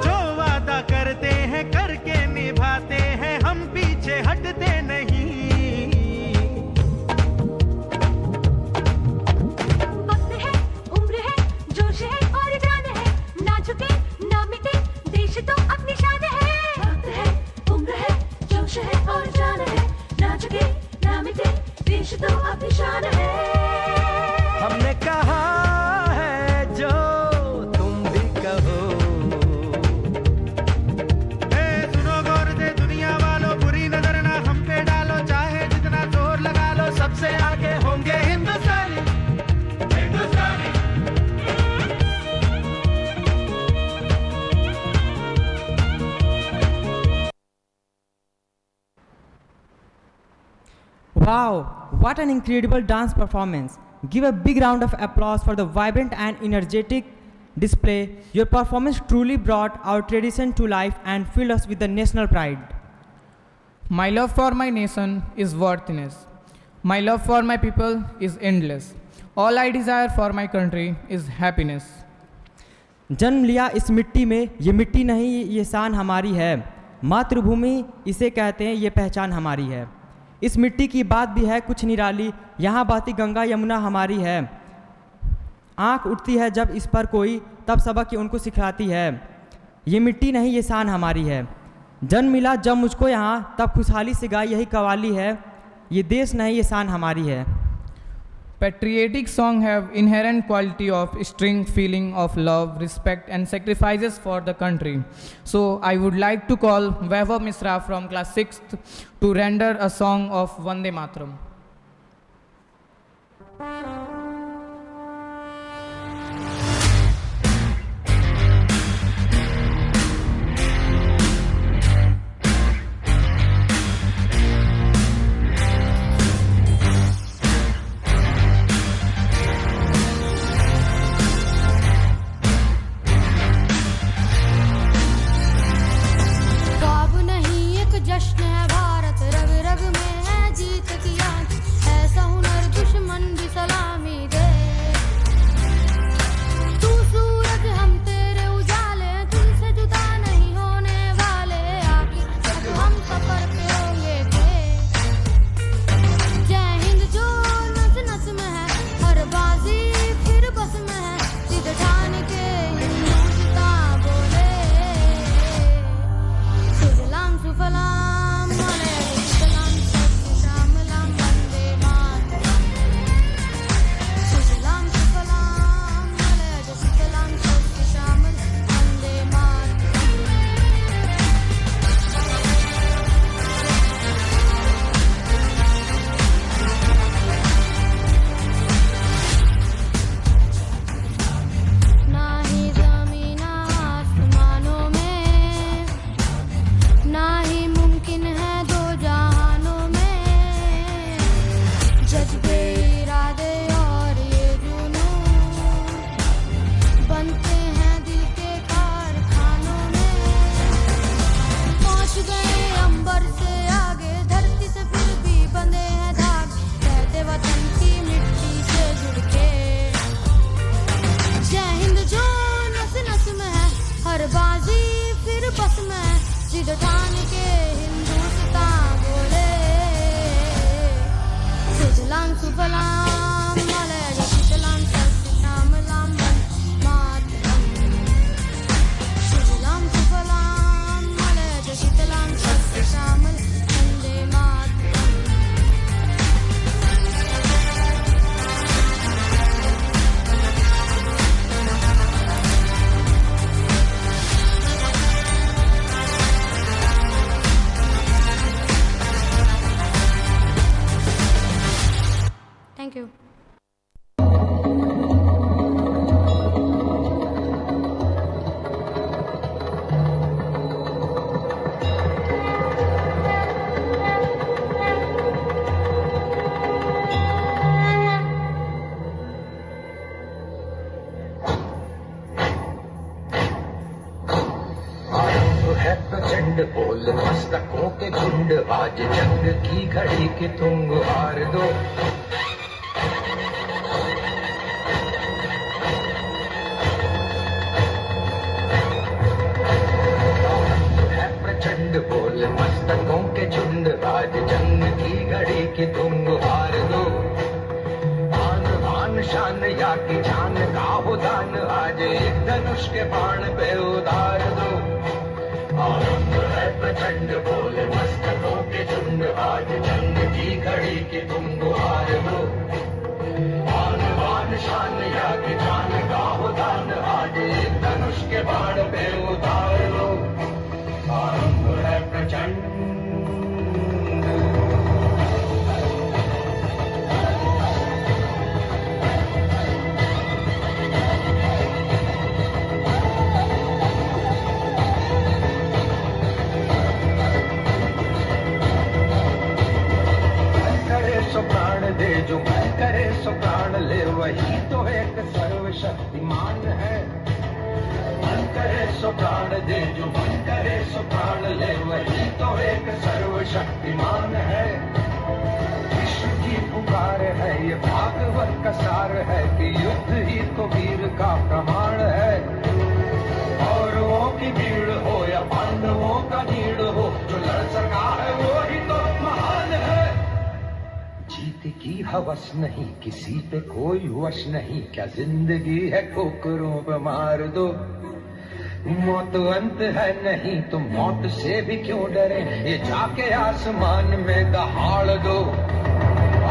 जो वादा करते हैं करके निभाते हैं, हम पीछे हटते नहीं। वक्त है, उम्र है, जोश है और जान है, ना झुके ना मिटे देश तो अपनी शान है। वक्त है, उम्र है, जोश है और जान है, ना झुके ना मिटे देश तो अपनी शान है। हमने कहा है जो तुम भी कहो। सुनो गौर से दुनिया वालों, बुरी नजर ना हम पे डालो, चाहे जितना जोर लगा लो सबसे आगे होंगे हिंदुस्तानी। Wow, what an incredible dance performance. Give a big round of applause for the vibrant and energetic display. Your performance truly brought our tradition to life and filled us with the national pride. My love for my nation is worthiness. My love for my people is endless. All I desire for my country is happiness. जन्म लिया इस मिट्टी में, ये मिट्टी नहीं ये शान हमारी है, मातृभूमि इसे कहते हैं ये पहचान हमारी है। इस मिट्टी की बात भी है कुछ निराली, यहाँ बहती गंगा यमुना हमारी है। आँख उठती है जब इस पर कोई, तब सबक ये उनको सिखाती है। ये मिट्टी नहीं ये शान हमारी है। जन्म मिला जब मुझको यहाँ, तब खुशहाली से गाई यही कवाली है। ये देश नहीं ये शान हमारी है। Patriotic songs have inherent quality of string feeling of love, respect and sacrifices for the country. So I would like to call Vaibhav Misra from class 6th to render a song of Vande Mataram. ख्वाब नहीं एक जश्न है भारत, रग रग में है जीत की आंच, ऐसा हुनर दुश्मन भी सलाम जिद ठान के हिंदुस्तान बोले सुजलाम सुफलाम Malay शीतलाम सस्यश्यामलां Mataram Sujalam Sufalam Malay शीतलां सस्यश्यामलां Vande Mataram. Thank you. है प्रचंड बोल मस्तकों के झुंड आज जंग की घड़ी के तुम हार दो। है प्रचंड बोल मस्तकों के झुंड आज जंग की घड़ी के तुम हार दो। आन बान शान या की जान का हो दान आज एक धनुष के बाण पे उतार दो। आरंभ है प्रचंड बोल मस्तकों के झुंड आज जंग की घड़ी के तुम गुहार दो। आन बान शान या की जान का हो दान आज एक धनुष के बाण पे उतार दो। आरंभ है प्रचंड सो प्राण दे जो मन करे सो प्राण ले वही तो एक सर्वशक्तिमान है। मन करे सो प्राण दे जो मन करे सो प्राण ले वही तो एक सर्वशक्तिमान है। विश्व की पुकार है ये भागवत का सार है कि युद्ध ही तो वीर का प्रमाण है। कौरवों की भीड़ हो या पांडवों का नीड़ हो जो लड़ सका है वो ही तो महान है। जीत की हवस नहीं किसी पे कोई वश नहीं क्या जिंदगी है ठोकरों पे मार दो। मौत अंत है नहीं तो मौत से भी क्यों डरे ये जाके आसमान में दहाड़ दो।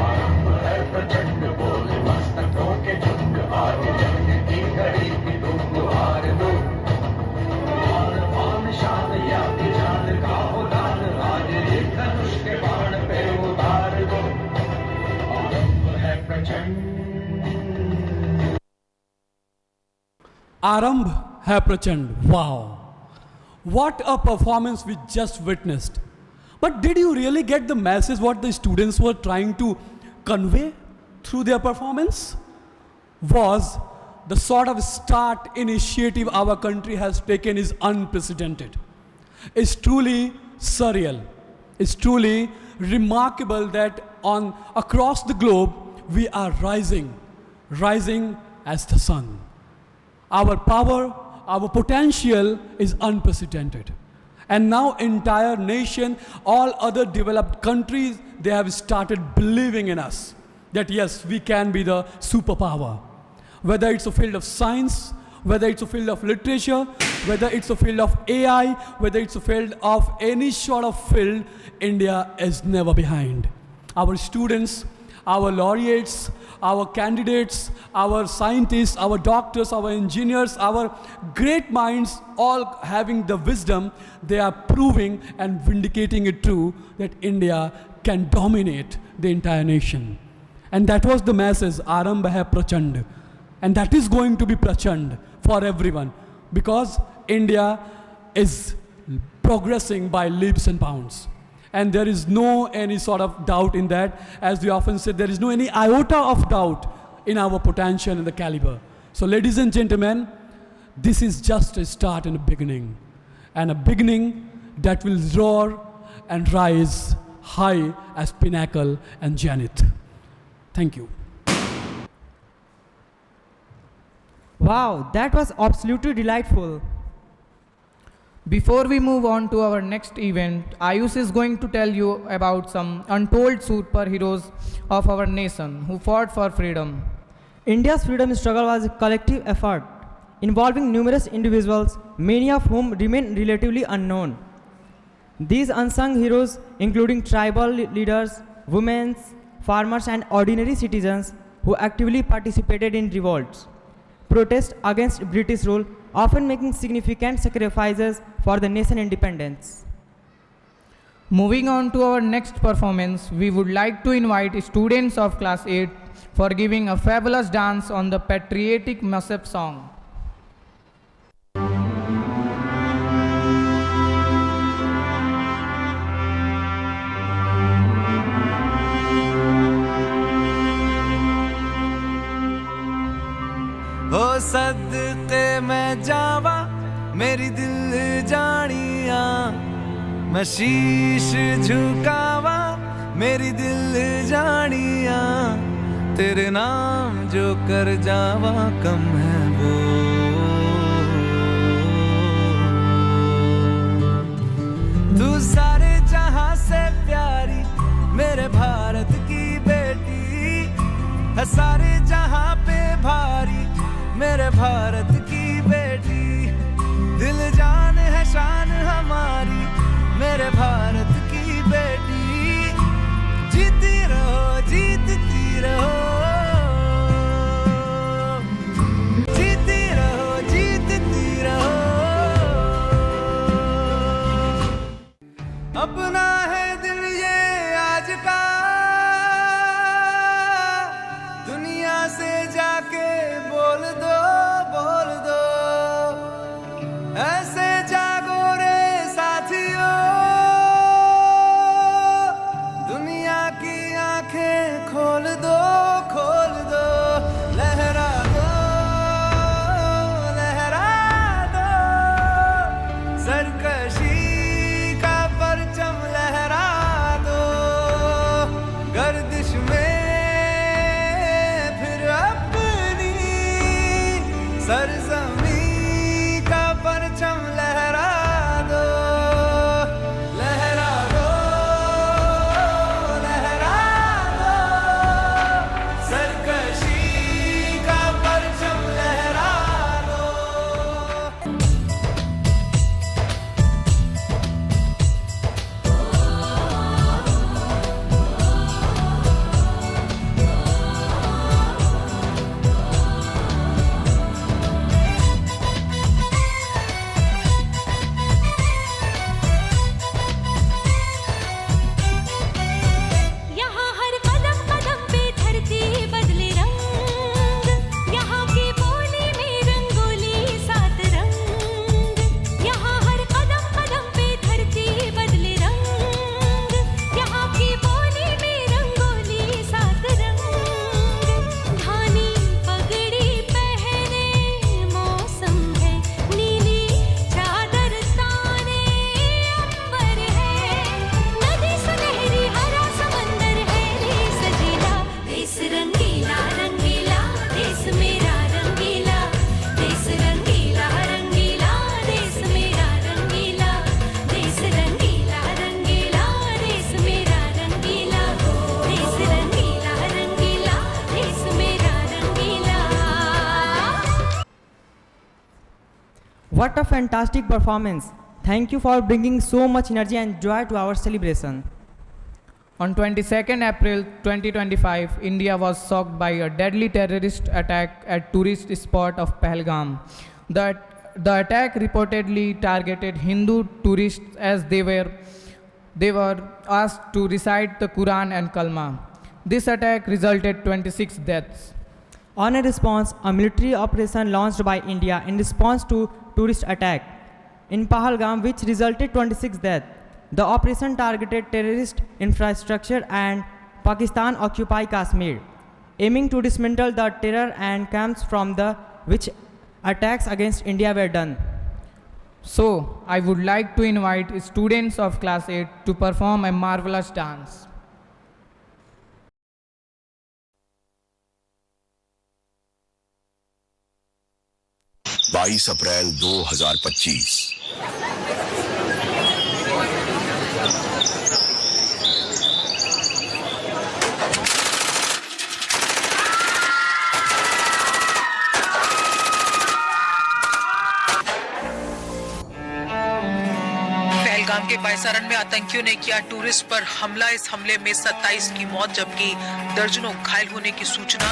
आरंभ है प्रचंड बोल मस्तकों के झुंड आज जंग की घड़ी की तुम गुहार दो। आन बान शान या की जान का हो दान आज एक धनुष के बाण पे उतार दो। Arambh hai Prachand. Wow. What a performance we just witnessed. But did you really get the message what the students were trying to convey through their performance? Was the sort of start initiative our country has taken is unprecedented. It's truly surreal. It's truly remarkable that across the globe we are rising as the sun. Our power, our potential is unprecedented. And now entire nation, all other developed countries, they have started believing in us that yes, we can be the superpower. Whether it's a field of science, whether it's a field of literature, whether it's a field of AI, whether it's a field of any sort of field, India is never behind. Our students, our laureates, our candidates, our scientists, our doctors, our engineers, our great minds, all having the wisdom, they are proving and vindicating it true that India can dominate the entire nation. And that was the message, Arambh hai Prachand. And that is going to be Prachand for everyone because India is progressing by leaps and bounds. And there is no any sort of doubt in that. As we often say, there is no any iota of doubt in our potential and the caliber. So ladies and gentlemen, this is just a start and a beginning. And a beginning that will roar and rise high as pinnacle and zenith. Thank you. Wow, that was absolutely delightful. Before we move on to our next event, Ayush is going to tell you about some untold superheroes of our nation who fought for freedom. India's freedom struggle was a collective effort involving numerous individuals, many of whom remain relatively unknown. These unsung heroes, including tribal leaders, women, farmers, and ordinary citizens who actively participated in revolts, protests against British rule, often making significant sacrifices for the nation's independence. Moving on to our next performance, we would like to invite students of class 8 for giving a fabulous dance on the patriotic Mashup song. हो सदके मैं जावा मेरी दिल जानिया, मैं शीश झुकावा मेरी दिल जानिया, तेरे नाम जो कर जावा कम है वो। तू सारे जहां से प्यारी मेरे भारत की बेटी है, सारे जहां पे भारी मेरे भारत की बेटी, दिल जान है शान हमारी मेरे भारत की बेटी, जीती रहो जीतती रहो, जीती रहो जीतती रहो। अपना है दिल ये आज का, दुनिया से जाके बोल दो बोल दो, ऐसे जागो रे साथियों, दुनिया की आंखें खोल दो खोल दो, लहरा दो सरकशी का परचम लहरा दो, गर्दिश में फिर अपनी सरजमी का परचम लहरा दो, लहरा दो सरकशी का परचम लहरा दो। यहाँ हर कदम कदम पे धरती बदले रंग, यहाँ की बोली में रंगोली सात रंग, यहाँ हर कदम कदम पे धरती बदले रंग, यहाँ की बोली में रंगोली सात रंग, धानी पगड़ी पहने मौसम है, नीली चादर ताने अंबर है, नदी सुनहरी हरा समंदर है रे सजीला, देश रंगीला रंगीला देश मेरा रंगीला, देश रंगीला रंगीला देश मेरा रंगीला, देश रंगीला रंगीला देश मेरा रंगीला, देश रंगीला रंगीला देश मेरा रंगीला। What a fantastic performance! Thank you for bringing so much energy and joy to our celebration. On 22nd April 2025, India was shocked by a deadly terrorist attack at tourist spot of Pahalgam. The attack reportedly targeted Hindu tourists as they were asked to recite the Quran and Kalma. This attack resulted 26 deaths. On a response, a military operation launched by India in response to tourist attack in Pahalgam, which resulted 26 deaths. The operation targeted terrorist infrastructure and Pakistan-occupied Kashmir, aiming to dismantle the terror and camps from which attacks against India were done. So, I would like to invite students of class 8 to perform a marvelous dance. 22 अप्रैल 2025 पहलगाम के बायसारन में आतंकियों ने किया टूरिस्ट पर हमला। इस हमले में 27 की मौत जबकि दर्जनों घायल होने की सूचना।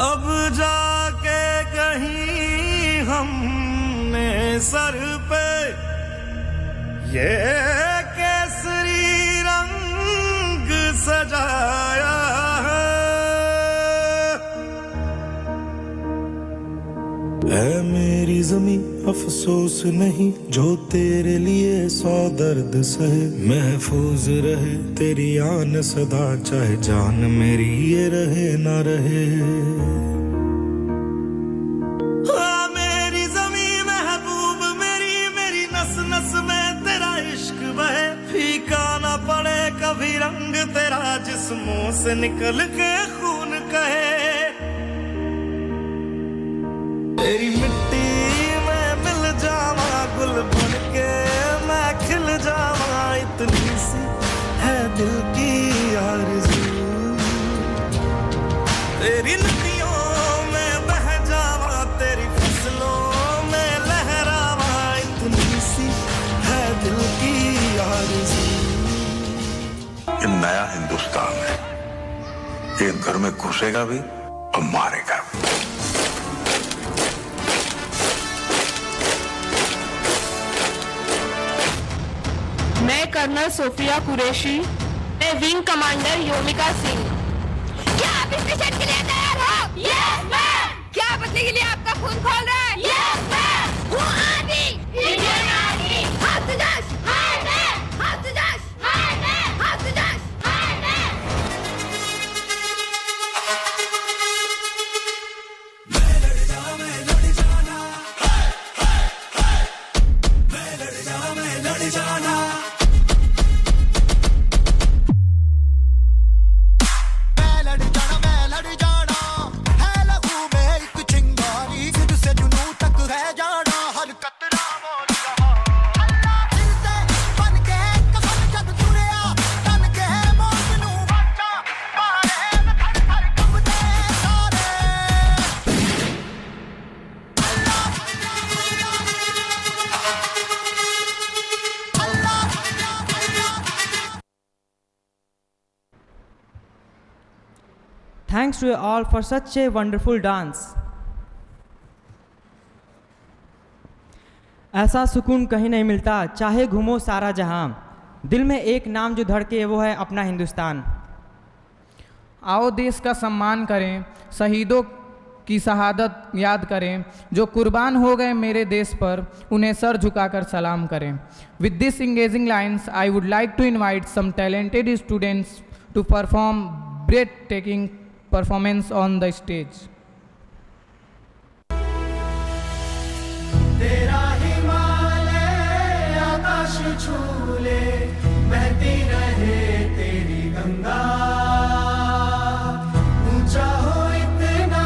अब जाके कहीं हमने सर पे ये केसरी रंग सजाया है मेरी ज़मीं अफसोस नहीं जो तेरे लिए 100 दर्द सहे महफूज रहे तेरी आन सदा चाहे जान मेरी ये रहे ना रहे मेरी ज़मीं महबूब मेरी मेरी नस नस में तेरा इश्क बहे फीका ना पड़े कभी रंग तेरा जिस्मों से निकल के खून कहे तेरी मिट्टी में मिल जावा गुल बन के मैं खिल जावा इतनी सी है दिल की आरज़ू तेरी नदियों में बह जावा तेरी फसलों में लहरावा इतनी सी है दिल की आरज़ू ये नया हिंदुस्तान है ये घर में घुसेगा भी और मारेगा भी मैं कर्नल सोफिया कुरैशी, मैं विंग कमांडर योमिका सिंह। क्या आप इस मिशन के लिए तैयार हो? Yes ma'am. क्या आप बदले के लिए आपका खून खोल रहे हैं? Yes ma'am. वो आर्मी, इंडियन आर्मी, हाथ से जश, हाय मैम, हाथ से जश, हाय मैम, हाथ से जश, हाय मैम। मैं लड़ जाना, मैं लड़ जाना, मैं लड़ जाना, मैं लड़ जाना। Thanks to you all for such a wonderful dance. ऐसा सुकून कहीं नहीं मिलता चाहे घूमो सारा जहां दिल में एक नाम जो धड़के वो है अपना हिंदुस्तान। आओ देश का सम्मान करें शहीदों की शहादत याद करें जो कुर्बान हो गए मेरे देश पर उन्हें सर झुकाकर सलाम करें। With this engaging lines, I would like to invite some talented students to perform breathtaking performance on the stage. तेरा हिमालय आकाश छूले बहती रहे तेरी गंगा ऊंचा हो इतना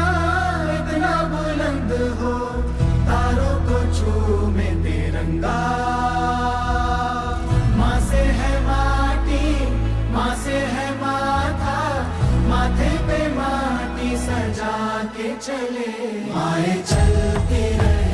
इतना बुलंद हो तारों को चूमे तिरंगा माँ से है माटी माँ से है माथा माथे पे माटी सजा के चले माए चलती रहे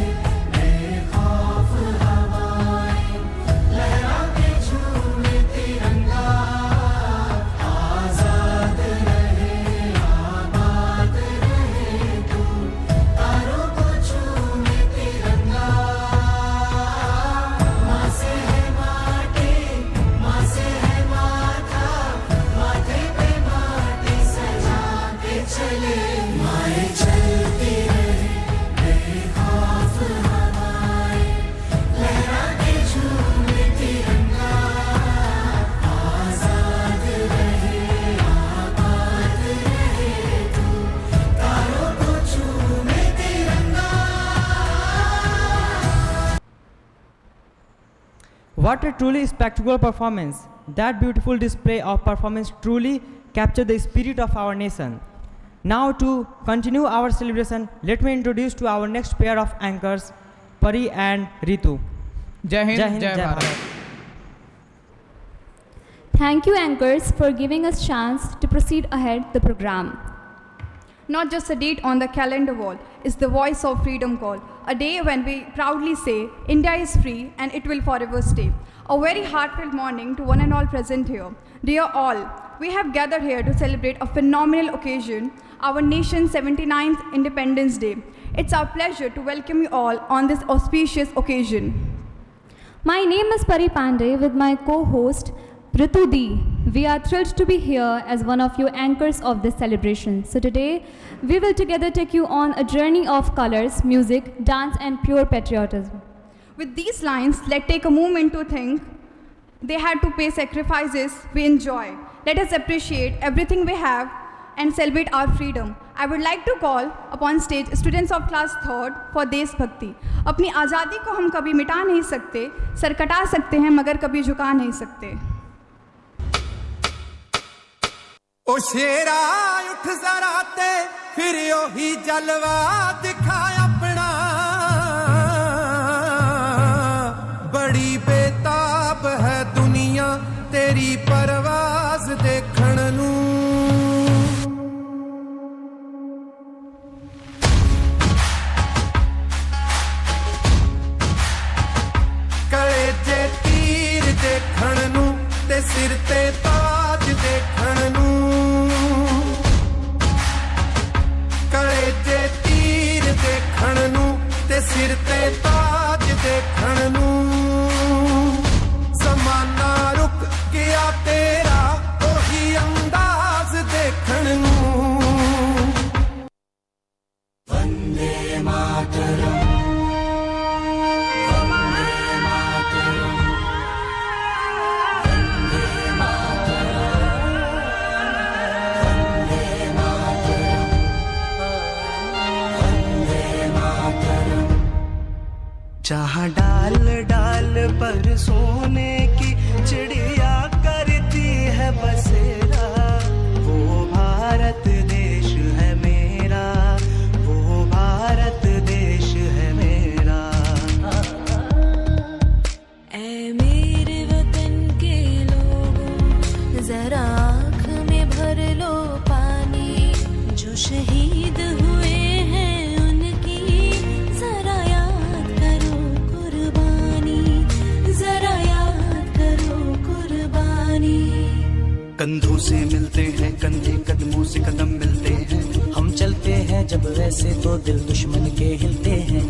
चले माए चलती रहे What a truly spectacular performance. That beautiful display of performance truly captured the spirit of our nation. Now to continue our celebration, let me introduce to our next pair of anchors, Pari and Ritu. Jai Hind, Jai Bharat. Thank you, anchors, for giving us chance to proceed ahead the program. Not just a date on the calendar wall, is the voice of freedom call. A day when we proudly say, India is free and it will forever stay. A very heartfelt morning to one and all present here. Dear all, we have gathered here to celebrate a phenomenal occasion, our nation's 79th Independence Day. It's our pleasure to welcome you all on this auspicious occasion. My name is Pari Pandey with my co-host Ritu D. We are thrilled to be here as one of your anchors of this celebration. So today, we will together take you on a journey of colors, music, dance and pure patriotism. With these lines, let's take a moment to think. They had to pay sacrifices we enjoy. Let us appreciate everything we have and celebrate our freedom. I would like to call upon stage students of class 3rd for देश भक्ति. अपनी आज़ादी को हम कभी मिटा नहीं सकते, सर कटा सकते हैं मगर कभी झुका नहीं सकते. ओ शेरा उठ जरा ते फिर ओही जलवा दिखा अपना बड़ी बेताब है दुनिया तेरी परवाज देखण नू कले जे तीर देखण नू ते सिर ते ताज देखण नू कले जे तीर देखण नू ते सिर ते ताज देखण नू ज़माना रुक गया तेरा ओही अंदाज देखण नू वंदे मातरम जहाँ डाल डाल पर सोने की चिड़िया करती है बसेरा वो भारत देश है मेरा वो भारत देश है मेरा ऐ मेरे वतन के लोगों जरा आँख में भर लो पानी जो शहीद हुए हैं उनकी जरा याद करो कुर्बानी जरा याद करो कुर्बानी कंधों से मिलते हैं कंधे कदमों से कदम मिलते हैं हम चलते हैं जब वैसे तो दिल दुश्मन के हिलते हैं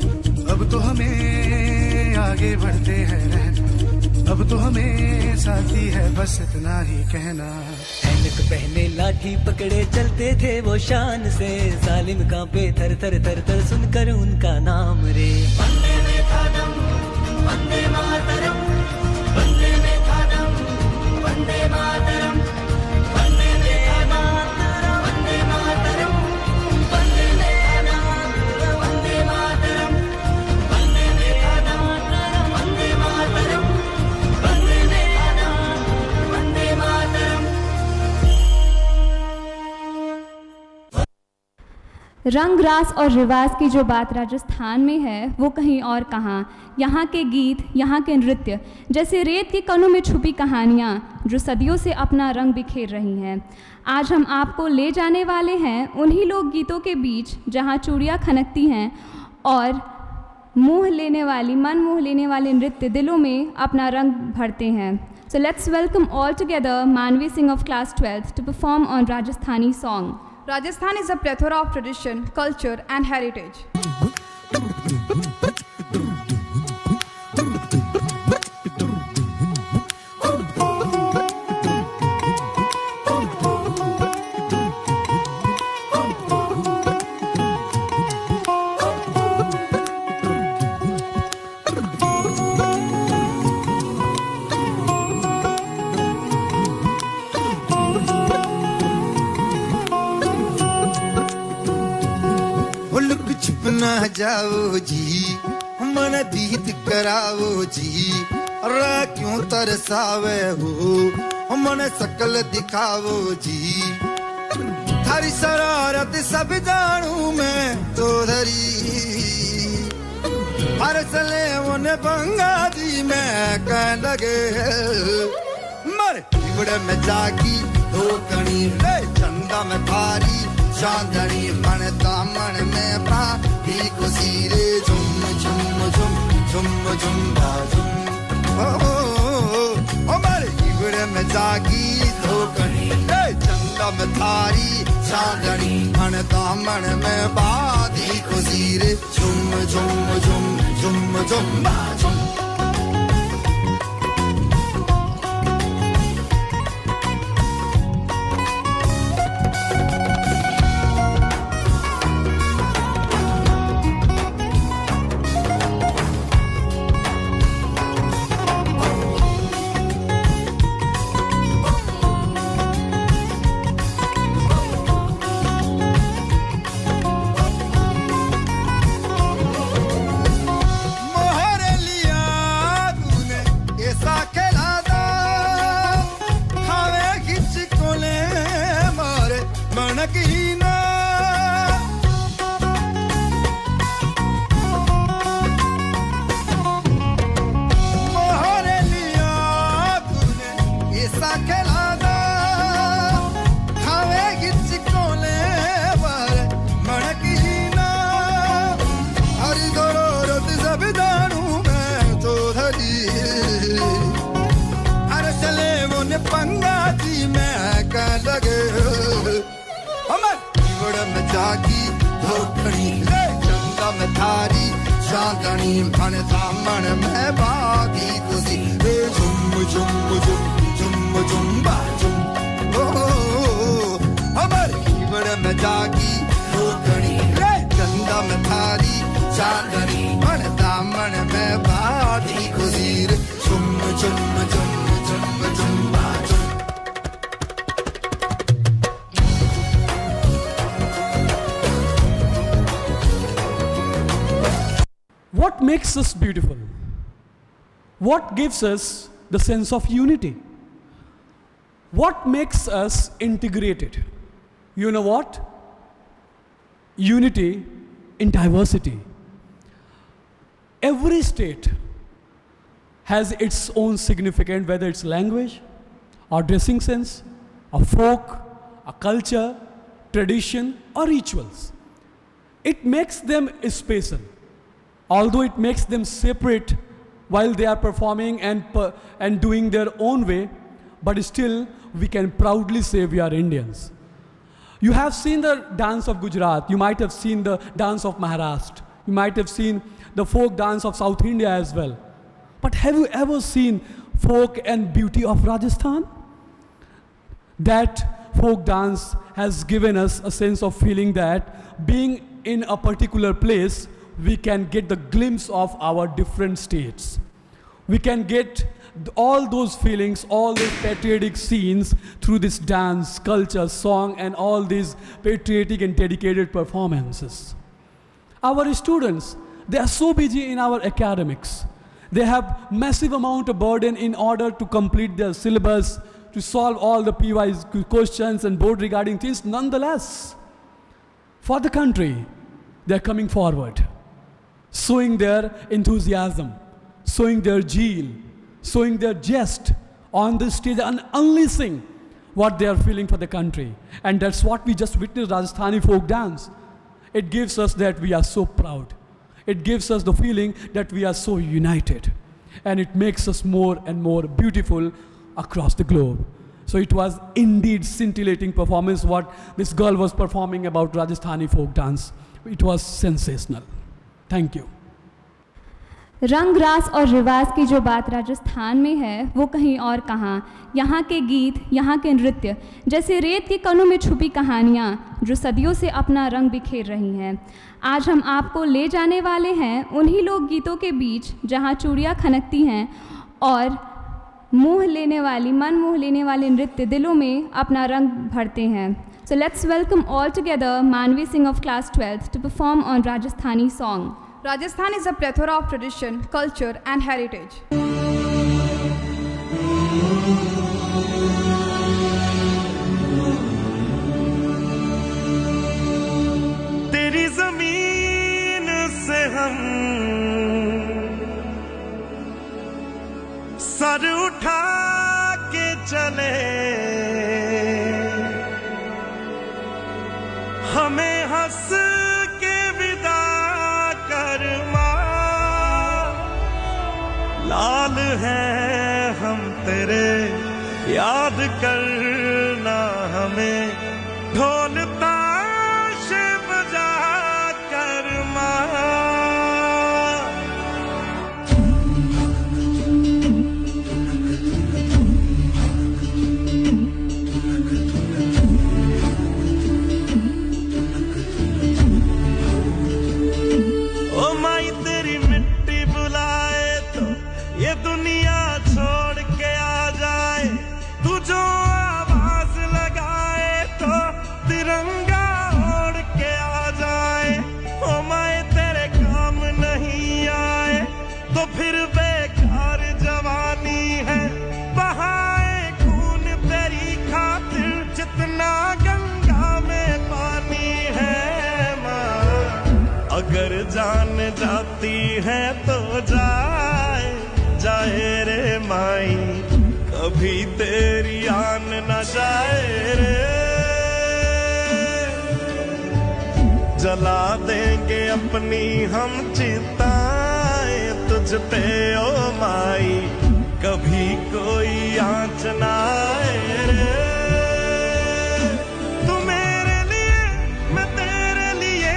अब तो हमें आगे बढ़ते हैं रहना अब तो हमें साथी है बस इतना ही कहना ऐनक पहने लाठी पकड़े चलते थे वो शान से जालिम कांपे थर थर थर थर सुनकर उनका नाम रे वंदे में था दम वंदे मातरम वंदे में था दम वंदे मातरम वंदे में था मातरम वंदे मातरम वंदे में था वंदे मातरम वंदे में था वंदे मातरम वंदे में था वंदे मातरम रंग रास और रिवाज की जो बात राजस्थान में है वो कहीं और कहाँ. यहाँ के गीत, यहाँ के नृत्य जैसे रेत के कणों में छुपी कहानियाँ जो सदियों से अपना रंग बिखेर रही हैं. आज हम आपको ले जाने वाले हैं उन्हीं लोक गीतों के बीच जहाँ चूड़ियाँ खनकती हैं और मन मोह लेने वाले नृत्य दिलों में अपना रंग भरते हैं. So let's welcome all together Manvi Singh of class 12th to perform on Rajasthani song. Rajasthan is a plethora of tradition, culture and heritage. ना जाओ जी मन दीद कराओ जी अरे क्यों तरसावे हो मन सकल दिखावो जी थारी शरारत सब जानू मैं तो धरी हर सले उन्हें बंगा दी मैं कह लगे मर बड़े में जागी धोकनी रे चंदा में थारी चांदनी मन दामन में पा ही खुशी रे झुम झुम झुम झुम झुम झुम ओ मर बड़े में जागी धोकनी रे चंदा में थारी चांदनी मन दामन में बाधी खुशी रे झुम झुम झुम झुम झुम झुम जागी धोखनी ले चंदा में थारी चांदनी मन दामन में बागी खुशी रे झुम झुम झुम झुम झुम झुम ओ हमर जीवन में जागी धोखनी ले चंदा में थारी चांदनी मन दामन में बागी खुशी रे झुम झुम झुम झुम झुम झुम What makes us beautiful? What gives us the sense of unity? What makes us integrated? You know what? Unity in diversity. Every state has its own significance, whether it's language, or dressing sense, or folk, a culture, tradition, or rituals. It makes them special. Although it makes them separate while they are performing and doing their own way, but still we can proudly say we are Indians. You have seen the dance of Gujarat, you might have seen the dance of Maharashtra, you might have seen the folk dance of South India as well. But have you ever seen folk and beauty of Rajasthan? That folk dance has given us a sense of feeling that being in a particular place, we can get the glimpse of our different states. We can get all those feelings, all those patriotic scenes through this dance, culture, song, and all these patriotic and dedicated performances. Our students, they are so busy in our academics. They have massive amount of burden in order to complete their syllabus, to solve all the PY questions and board regarding things. Nonetheless, for the country, they are coming forward, showing their enthusiasm, showing their zeal, showing their jest on the stage and unleashing what they are feeling for the country. And that's what we just witnessed, Rajasthani folk dance. It gives us that we are so proud. It gives us the feeling that we are so united. And it makes us more and more beautiful across the globe. So it was indeed scintillating performance what this girl was performing about Rajasthani folk dance. It was sensational. Thank you. रंग रास और रिवाज की जो बात राजस्थान में है वो कहीं और कहाँ। यहाँ के गीत, यहाँ के नृत्य जैसे रेत के कणों में छुपी कहानियाँ जो सदियों से अपना रंग बिखेर रही हैं। आज हम आपको ले जाने वाले हैं उन्हीं लोक गीतों के बीच जहाँ चूड़ियाँ खनकती हैं और मन मोह लेने वाले नृत्य दिलों में अपना रंग भरते हैं। So let's welcome all together Manvi Singh of class 12th to perform on Rajasthani song. Rajasthan is a plethora of tradition, culture and heritage. चले, हमें हंस के विदा कर माँ। लाल हैं हम तेरे, याद करना हमें, ढोल ताश बजा कर माँ। ओ माई तेरी मिट्टी बुलाए तो ये दुनिया छोड़ के आ जाए, तू जो आवाज लगाए तो तिरंगा ओढ़ के आ जाए। ओ माए तेरे काम नहीं आए तो फिर बेकार जवानी है, बहाए खून तेरी खातिर जितना गंगा में पानी है माँ। अगर जान जाती है तो जाए जाए रे माई, कभी तेरी आन न जाए रे। जला देंगे अपनी हम चिताएं तुझ पे ओ माई, कभी कोई आँच न आए रे। तू मेरे लिए, मैं तेरे लिए,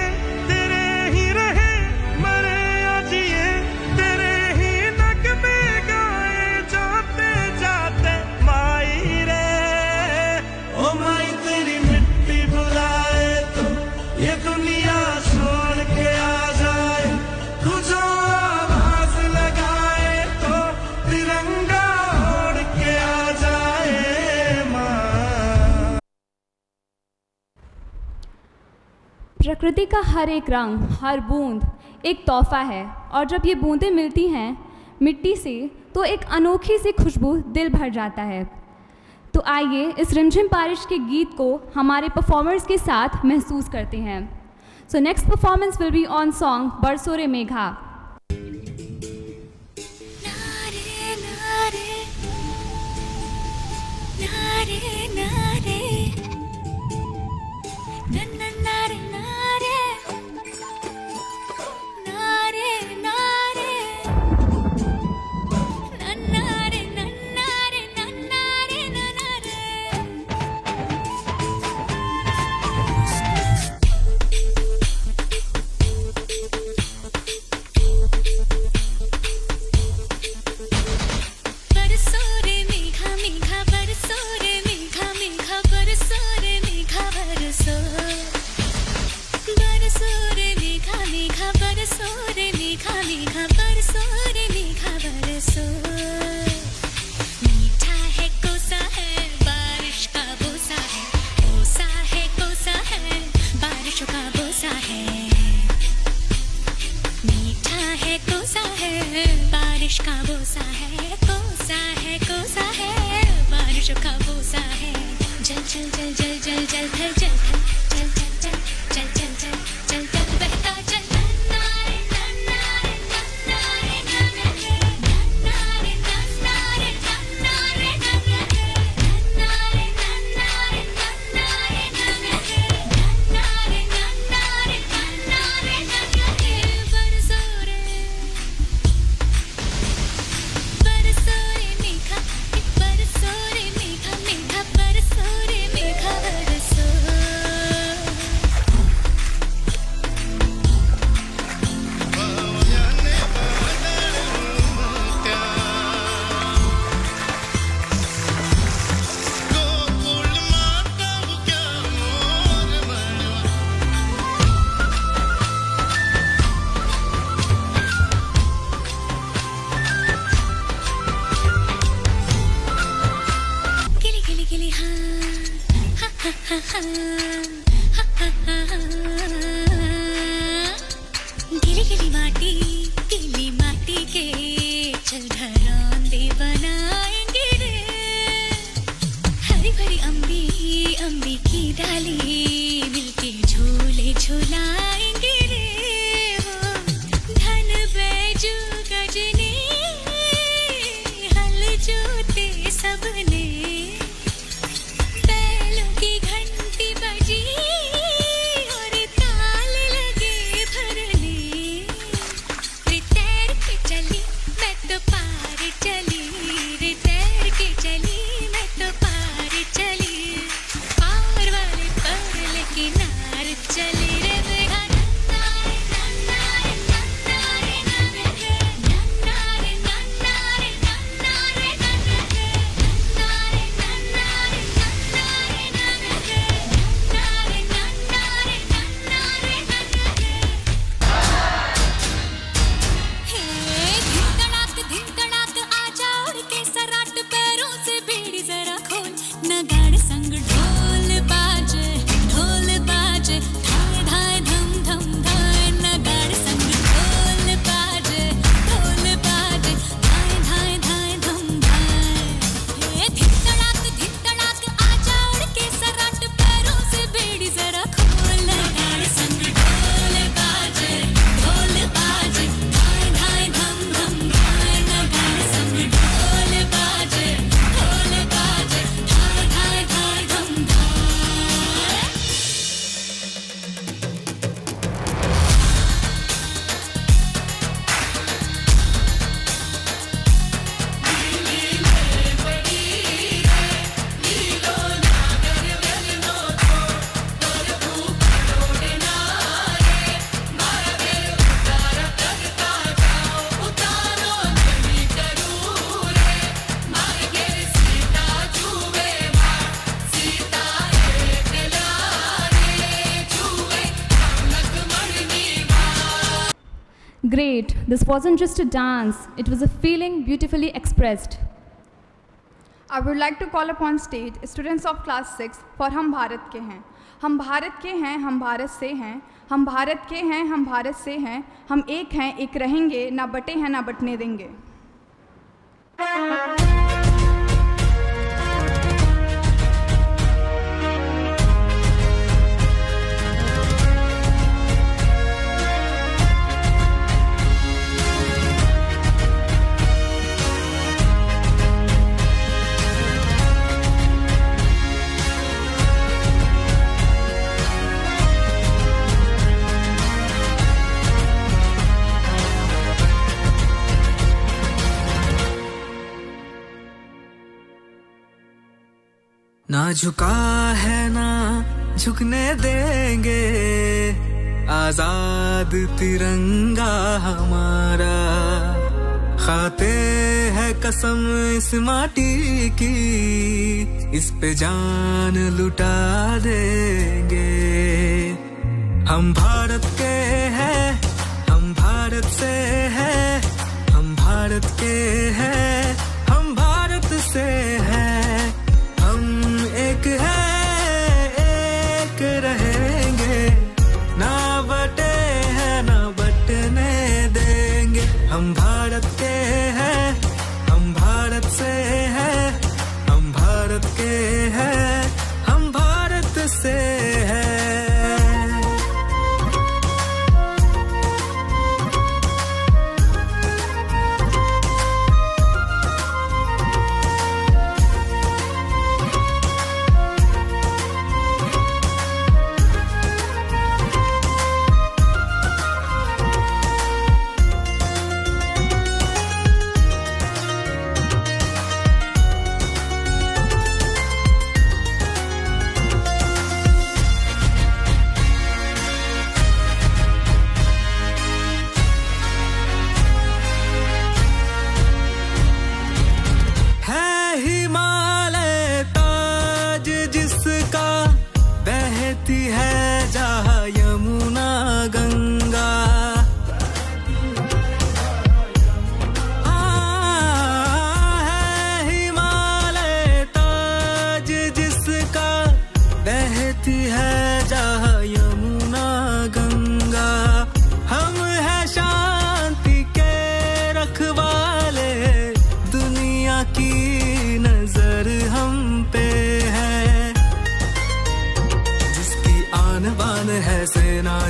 तेरे ही रहे मरे या जिए, तेरे ही नगमे गाए जाते जाते माई रे। ओ माई तेरी मिट्टी बुलाए तो ये दुनिया छोड़ के आ जाए, तू जो आवाज लगाए तो तिरंगा ओढ़ के आ जाए माँ। प्रकृति का हर एक रंग, हर बूंद एक तोहफा है, और जब ये बूंदें मिलती हैं मिट्टी से तो एक अनोखी सी खुशबू दिल भर जाता है। तो आइए इस रिमझिम बारिश के गीत को हमारे परफॉर्मर्स के साथ महसूस करते हैं। So next performance will be on song बरसो रे मेघा। बारिश का बोसा है, कोसा है, कोसा है, बारिश का बोसा है। जल जल जल जल जल जल जल जल जल जल जल जल जल जल जल जल बहता चल। नन्नारे नन्नारे नन्नारे नन्नारे नन्नारे नन्नारे नन्नारे नन्नारे नन्नारे नन्नारे नन्नारे नन्नारे नन्नारे नन्नारे बरसो रे बरसो रे मेघा, बरसो रे मेघा, मेघा बरसो रे मेघा बरसो। गिली गिली गिली हाँ हाँ हाँ हाँ हाँ हाँ हाँ गिली गिली माटी के चल घरौंदे बनाएंगे रे। हरी भरी अम्बी की डाली मिलके झूले झूलाएंगे रे। वो धन बैजू गजनी हल जोते सबने great. This wasn't just a dance, it was a feeling beautifully expressed. I would like to call upon stage students of class 6 for हम भारत के हैं. हम भारत के हैं, हम भारत से हैं. हम भारत के हैं, हम भारत से हैं. हम एक हैं, एक रहेंगे, ना बटे हैं, ना बटने देंगे. ना झुका है ना झुकने देंगे, आजाद तिरंगा हमारा. खाते है कसम इस माटी की, इस पे जान लुटा देंगे. हम भारत के हैं, हम भारत से हैं. हम भारत के हैं, हम भारत से हैं. एक है, एक रहेंगे, ना बटे हैं, ना बटने देंगे. हम भारत के हैं, हम भारत से हैं. हम भारत के हैं, हम भारत से हैं.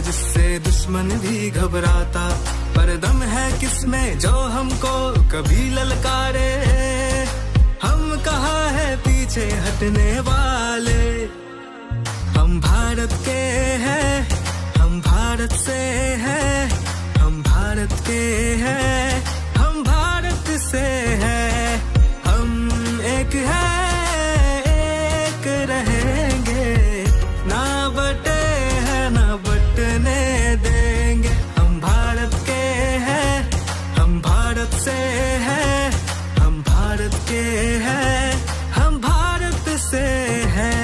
जिससे दुश्मन भी घबराता, पर दम है किसमें जो हमको कभी ललकारे. हम कहाँ है पीछे हटने वाले. हम भारत के हैं, हम भारत से हैं. हम भारत के हैं, हम भारत से हैं. हम एक हैं, एक रहेंगे, ना बटे हैं, ना बटने देंगे. हम भारत के हैं, हम भारत से हैं. हम भारत के हैं, हम भारत से हैं.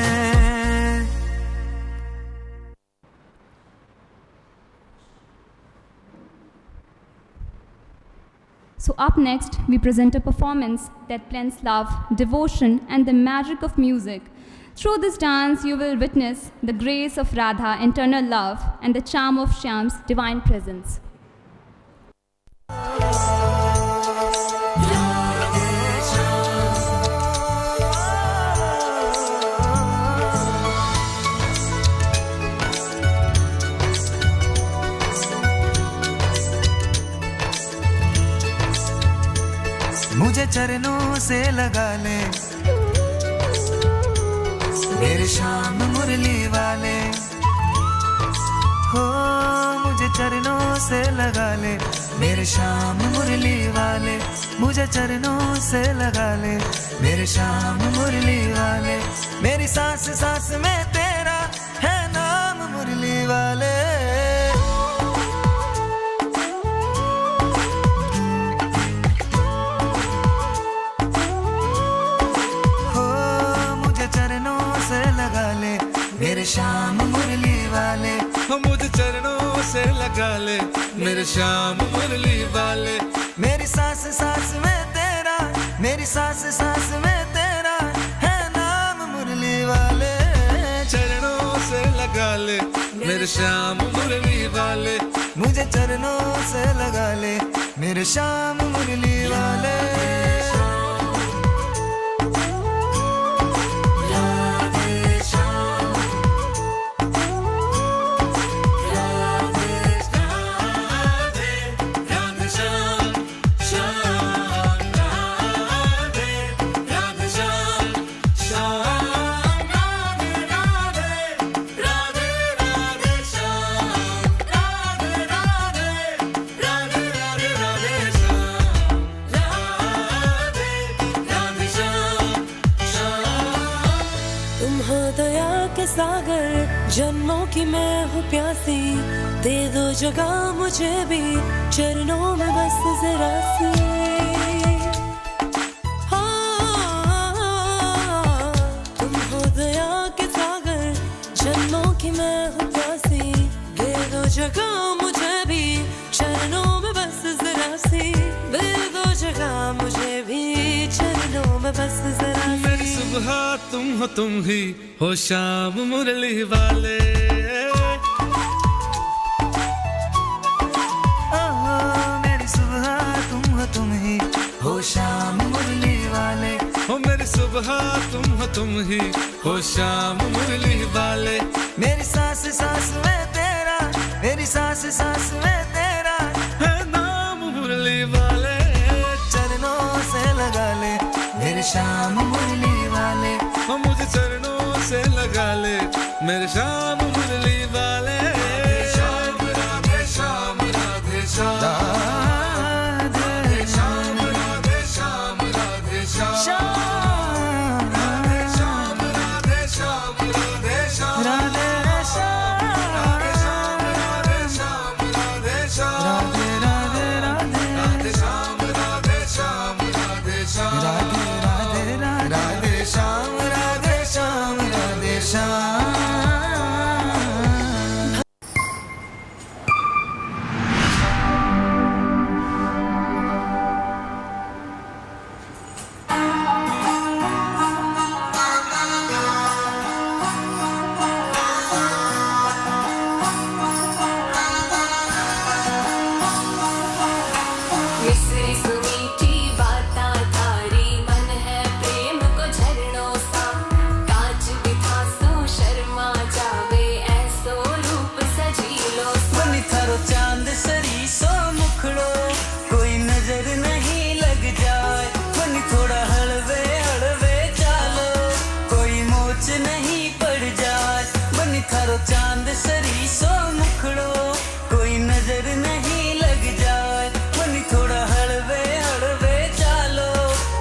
So up next, we present a performance that blends love, devotion, and the magic of music. Through this dance, you will witness the grace of Radha, eternal love, and the charm of Shyam's divine presence. मुझे चरणों से लगा ले मेरे श्याम मुरली वाले. हो मुझे चरणों से लगा ले मेरे श्याम मुरली वाले. मुझे चरणों से लगा ले मेरे श्याम मुरली वाले. मेरी सांस सांस में तेरा है नाम मुरली वाले. मेरे श्याम मुरली वाले. मुझे चरणों से लगा ले मेरे श्याम मुरली वाले। मेरी सांस सांस में तेरा, मेरी सांस सांस में तेरा है नाम मुरली वाले। चरणों से लगा ले मेरे श्याम मुरली वाले। मुझे चरणों से लगा ले मेरे श्याम मुरली वाले। सागर जन्मों की मैं हूँ प्यासी, दे दो जगह मुझे भी चरणों में बस जरा सी। तुम हो दया के सागर जन्मों की मैं हूँ प्यासी, दे दो जगह मुझे भी चरणों में बस जरा सी। दे दो जगह मुझे भी चरणों में बस जरा सी। मेरी सुबह तुम हो, तुम ही हो श्याम मुरली वाले। मेरी सुबह तुम हो, तुम ही हो श्याम मुरली वाले। हो मेरी सुबह तुम हो, तुम ही हो श्याम मुरली वाले। मेरी सांस सांस में तेरा, मेरी सांस सांस में तेरा है नाम मुरली वाले। चरणों से लगा ले मेरे श्याम मुरली वाले। हो मुझे चरणों से लगा ले मेरे श्याम मुरली वाले। श्याम राधे श्याम राधे श्याम राधे श्याम राधे श्याम राधे श्याम राधे श्याम राधे श्याम राधे श्याम राधे श्याम राधे श्याम राधे श्याम राधे राधे राधे राधे श्याम राधे श्याम राधे श्याम राधे राधे राधे श्याम राधे श्याम राधे श्याम। मिस्री सुमीठी बातां थारी, मन है प्रेम को झरनों सा। कांच बिथा सो शर्मा जावे, ऐसो रूप सजीलो सा। बनी थारो चांद सरी सो मुखड़ो, कोई नजर नहीं लग जाए। बनी थोड़ा हलवे हलवे चालो, कोई मोच नहीं पड़ जाए। बनी थारो चांद सरी सो मुखड़ो, कोई नजर नहीं लग जाए। बनी थोड़ा हलवे हलवे चालो,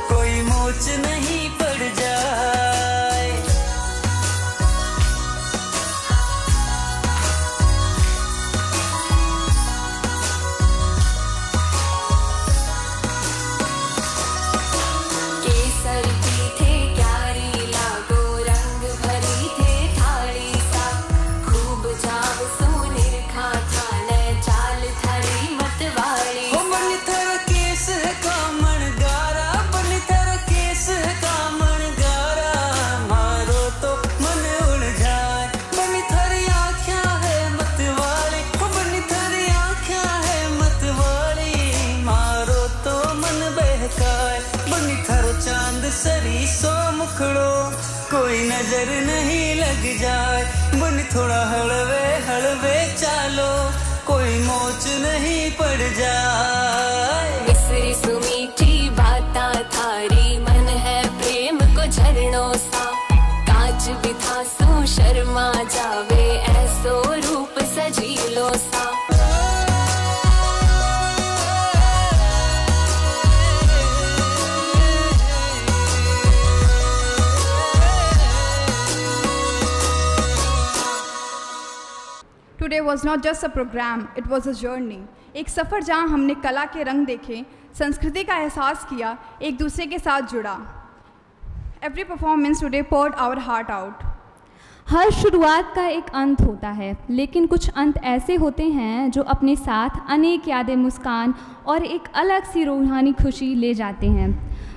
कोई मोच नहीं पड़ जाए। केसर पीठे क्यारी लागो, रंग भरी थे थाली सा। खूब जाव सोनेर खा थाने, चाल थारी मतवाली ओ बनी थारा केस का मणगारा, बनी थारा केस का मणगारा। मारो तो मन उड़ जाए। बनी थारी आँखें है मतवाली, ओ बनी थारी आँखें है मतवाली। मारो तो मन बहकाए। बनी थारो चांद सरी सो मुखड़ो, कोई नजर नहीं लग जाए। बनी थोड़ा हलवे हलवे चालो, कोई मोच नहीं पड़ जाए। मिस्री सुमीठी बातां थारी, मन है प्रेम को झरनों सा। कांच बिथा सो शर्मा जावे, ऐसो रूप सजीलो सा। Today was not just a program, it was a journey. एक सफ़र जहाँ हमने कला के रंग देखे, संस्कृति का एहसास किया, एक दूसरे के साथ जुड़ा. Every performance today poured our heart out. हर शुरुआत का एक अंत होता है, लेकिन कुछ अंत ऐसे होते हैं जो अपने साथ अनेक यादें, मुस्कान और एक अलग सी रूहानी खुशी ले जाते हैं.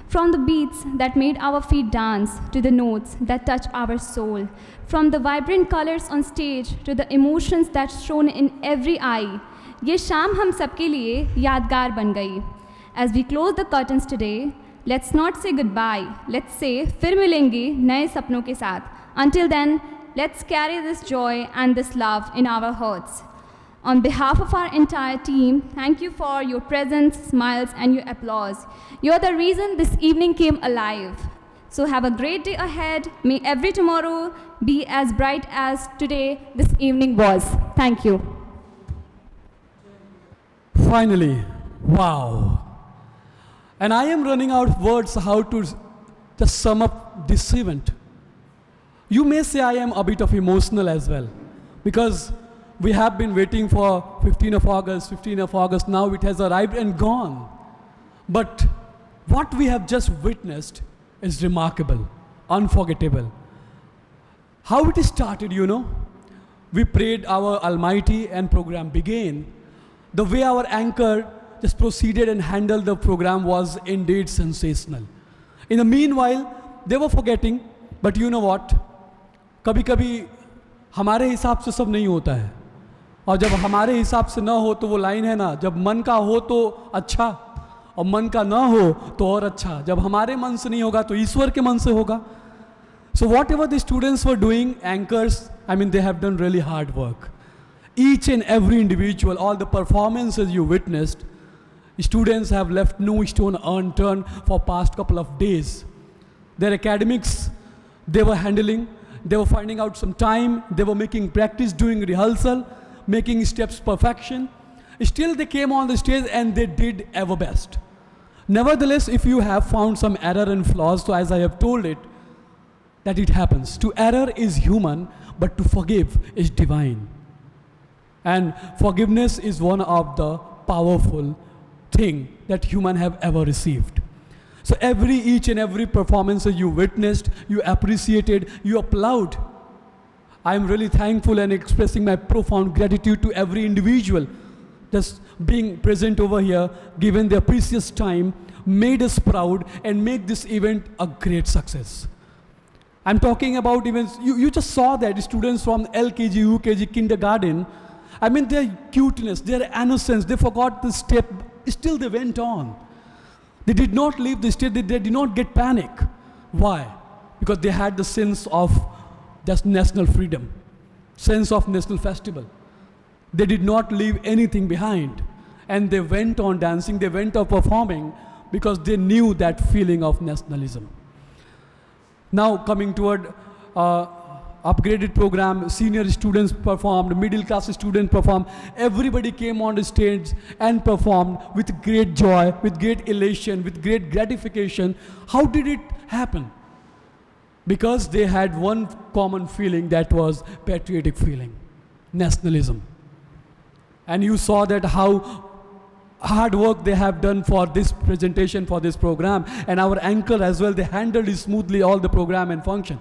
From the beats that made our feet dance to the notes that touch our soul, from the vibrant colors on stage to the emotions that shone in every eye, ये शाम हम सबके लिए यादगार बन गई. As we close the curtains today, let's not say goodbye. Let's say फिर मिलेंगे नए सपनों के साथ. Until then, let's carry this joy and this love in our hearts. On behalf of our entire team, thank you for your presence, smiles, and your applause. You're the reason this evening came alive. So have a great day ahead. May every tomorrow be as bright as today this evening was. Thank you. Finally, wow. And I am running out of words how to just sum up this event. You may say I am a bit of emotional as well, because we have been waiting for 15th of August, now it has arrived and gone. But what we have just witnessed is remarkable, unforgettable. How it started, you know, we prayed our Almighty and program began. The way our anchor just proceeded and handled the program was indeed sensational. In the meanwhile, they were forgetting, but you know what? कभी कभी हमारे हिसाब से सब नहीं होता है, और जब हमारे हिसाब से ना हो तो वो लाइन है ना, जब मन का हो तो अच्छा और मन का ना हो तो और अच्छा. जब हमारे मन से नहीं होगा तो ईश्वर के मन से होगा. So whatever the students were doing, anchors, I mean, they have done really hard work. Each and every individual, all the performances you witnessed, students have left no stone unturned for past couple of days. Their academics, they were handling. They were finding out some time, they were making practice, doing rehearsal, making steps perfection. Still they came on the stage and they did ever best. Nevertheless, if you have found some error and flaws, so as I have told it, that it happens. To error is human, but to forgive is divine. And forgiveness is one of the powerful thing that human have ever received. So each and every performance that you witnessed, you appreciated, you applaud. I am really thankful and expressing my profound gratitude to every individual just being present over here, given their precious time, made us proud and make this event a great success. I'm talking about events, you just saw that students from LKG, UKG, kindergarten, I mean their cuteness, their innocence, they forgot the step, still they went on. They did not leave the stage, they did not get panic. Why? Because they had the sense of just national freedom, sense of national festival. They did not leave anything behind. And they went on dancing, they went on performing because they knew that feeling of nationalism. Now coming toward upgraded program, senior students performed, middle class students performed, everybody came on the stage and performed with great joy, with great elation, with great gratification. How did it happen? Because they had one common feeling, that was patriotic feeling, nationalism. And you saw that how hard work they have done for this presentation, for this program, and our anchor as well, they handled smoothly all the program and function.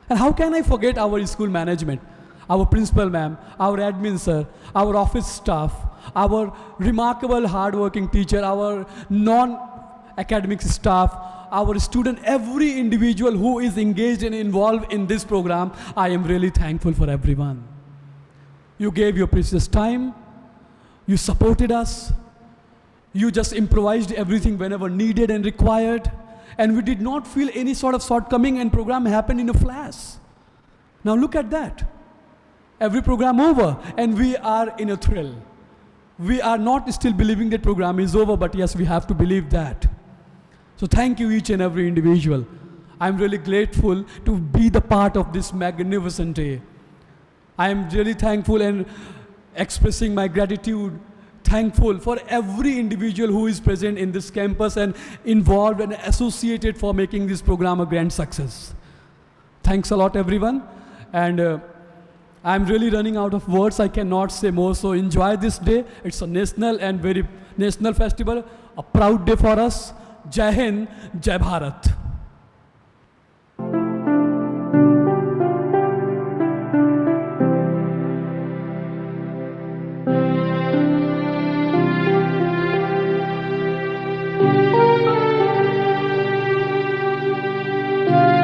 And how can I forget our school management, our principal ma'am, our admin sir, our office staff, our remarkable hard-working teacher, our non-academic staff, our student, every individual who is engaged and involved in this program. I am really thankful for everyone. You gave your precious time, you supported us, you just improvised everything whenever needed and required. And we did not feel any sort of shortcoming, and program happened in a flash. Now look at that. Every program over and we are in a thrill. We are not still believing that program is over, but yes, we have to believe that. So thank you each and every individual. I'm really grateful to be the part of this magnificent day. I am really thankful and expressing my gratitude, thankful for every individual who is present in this campus and involved and associated for making this program a grand success. Thanks a lot, everyone. And I'm really running out of words. I cannot say more. So enjoy this day. It's a national and very national festival, a proud day for us. Jai Hind, Jai Bharat.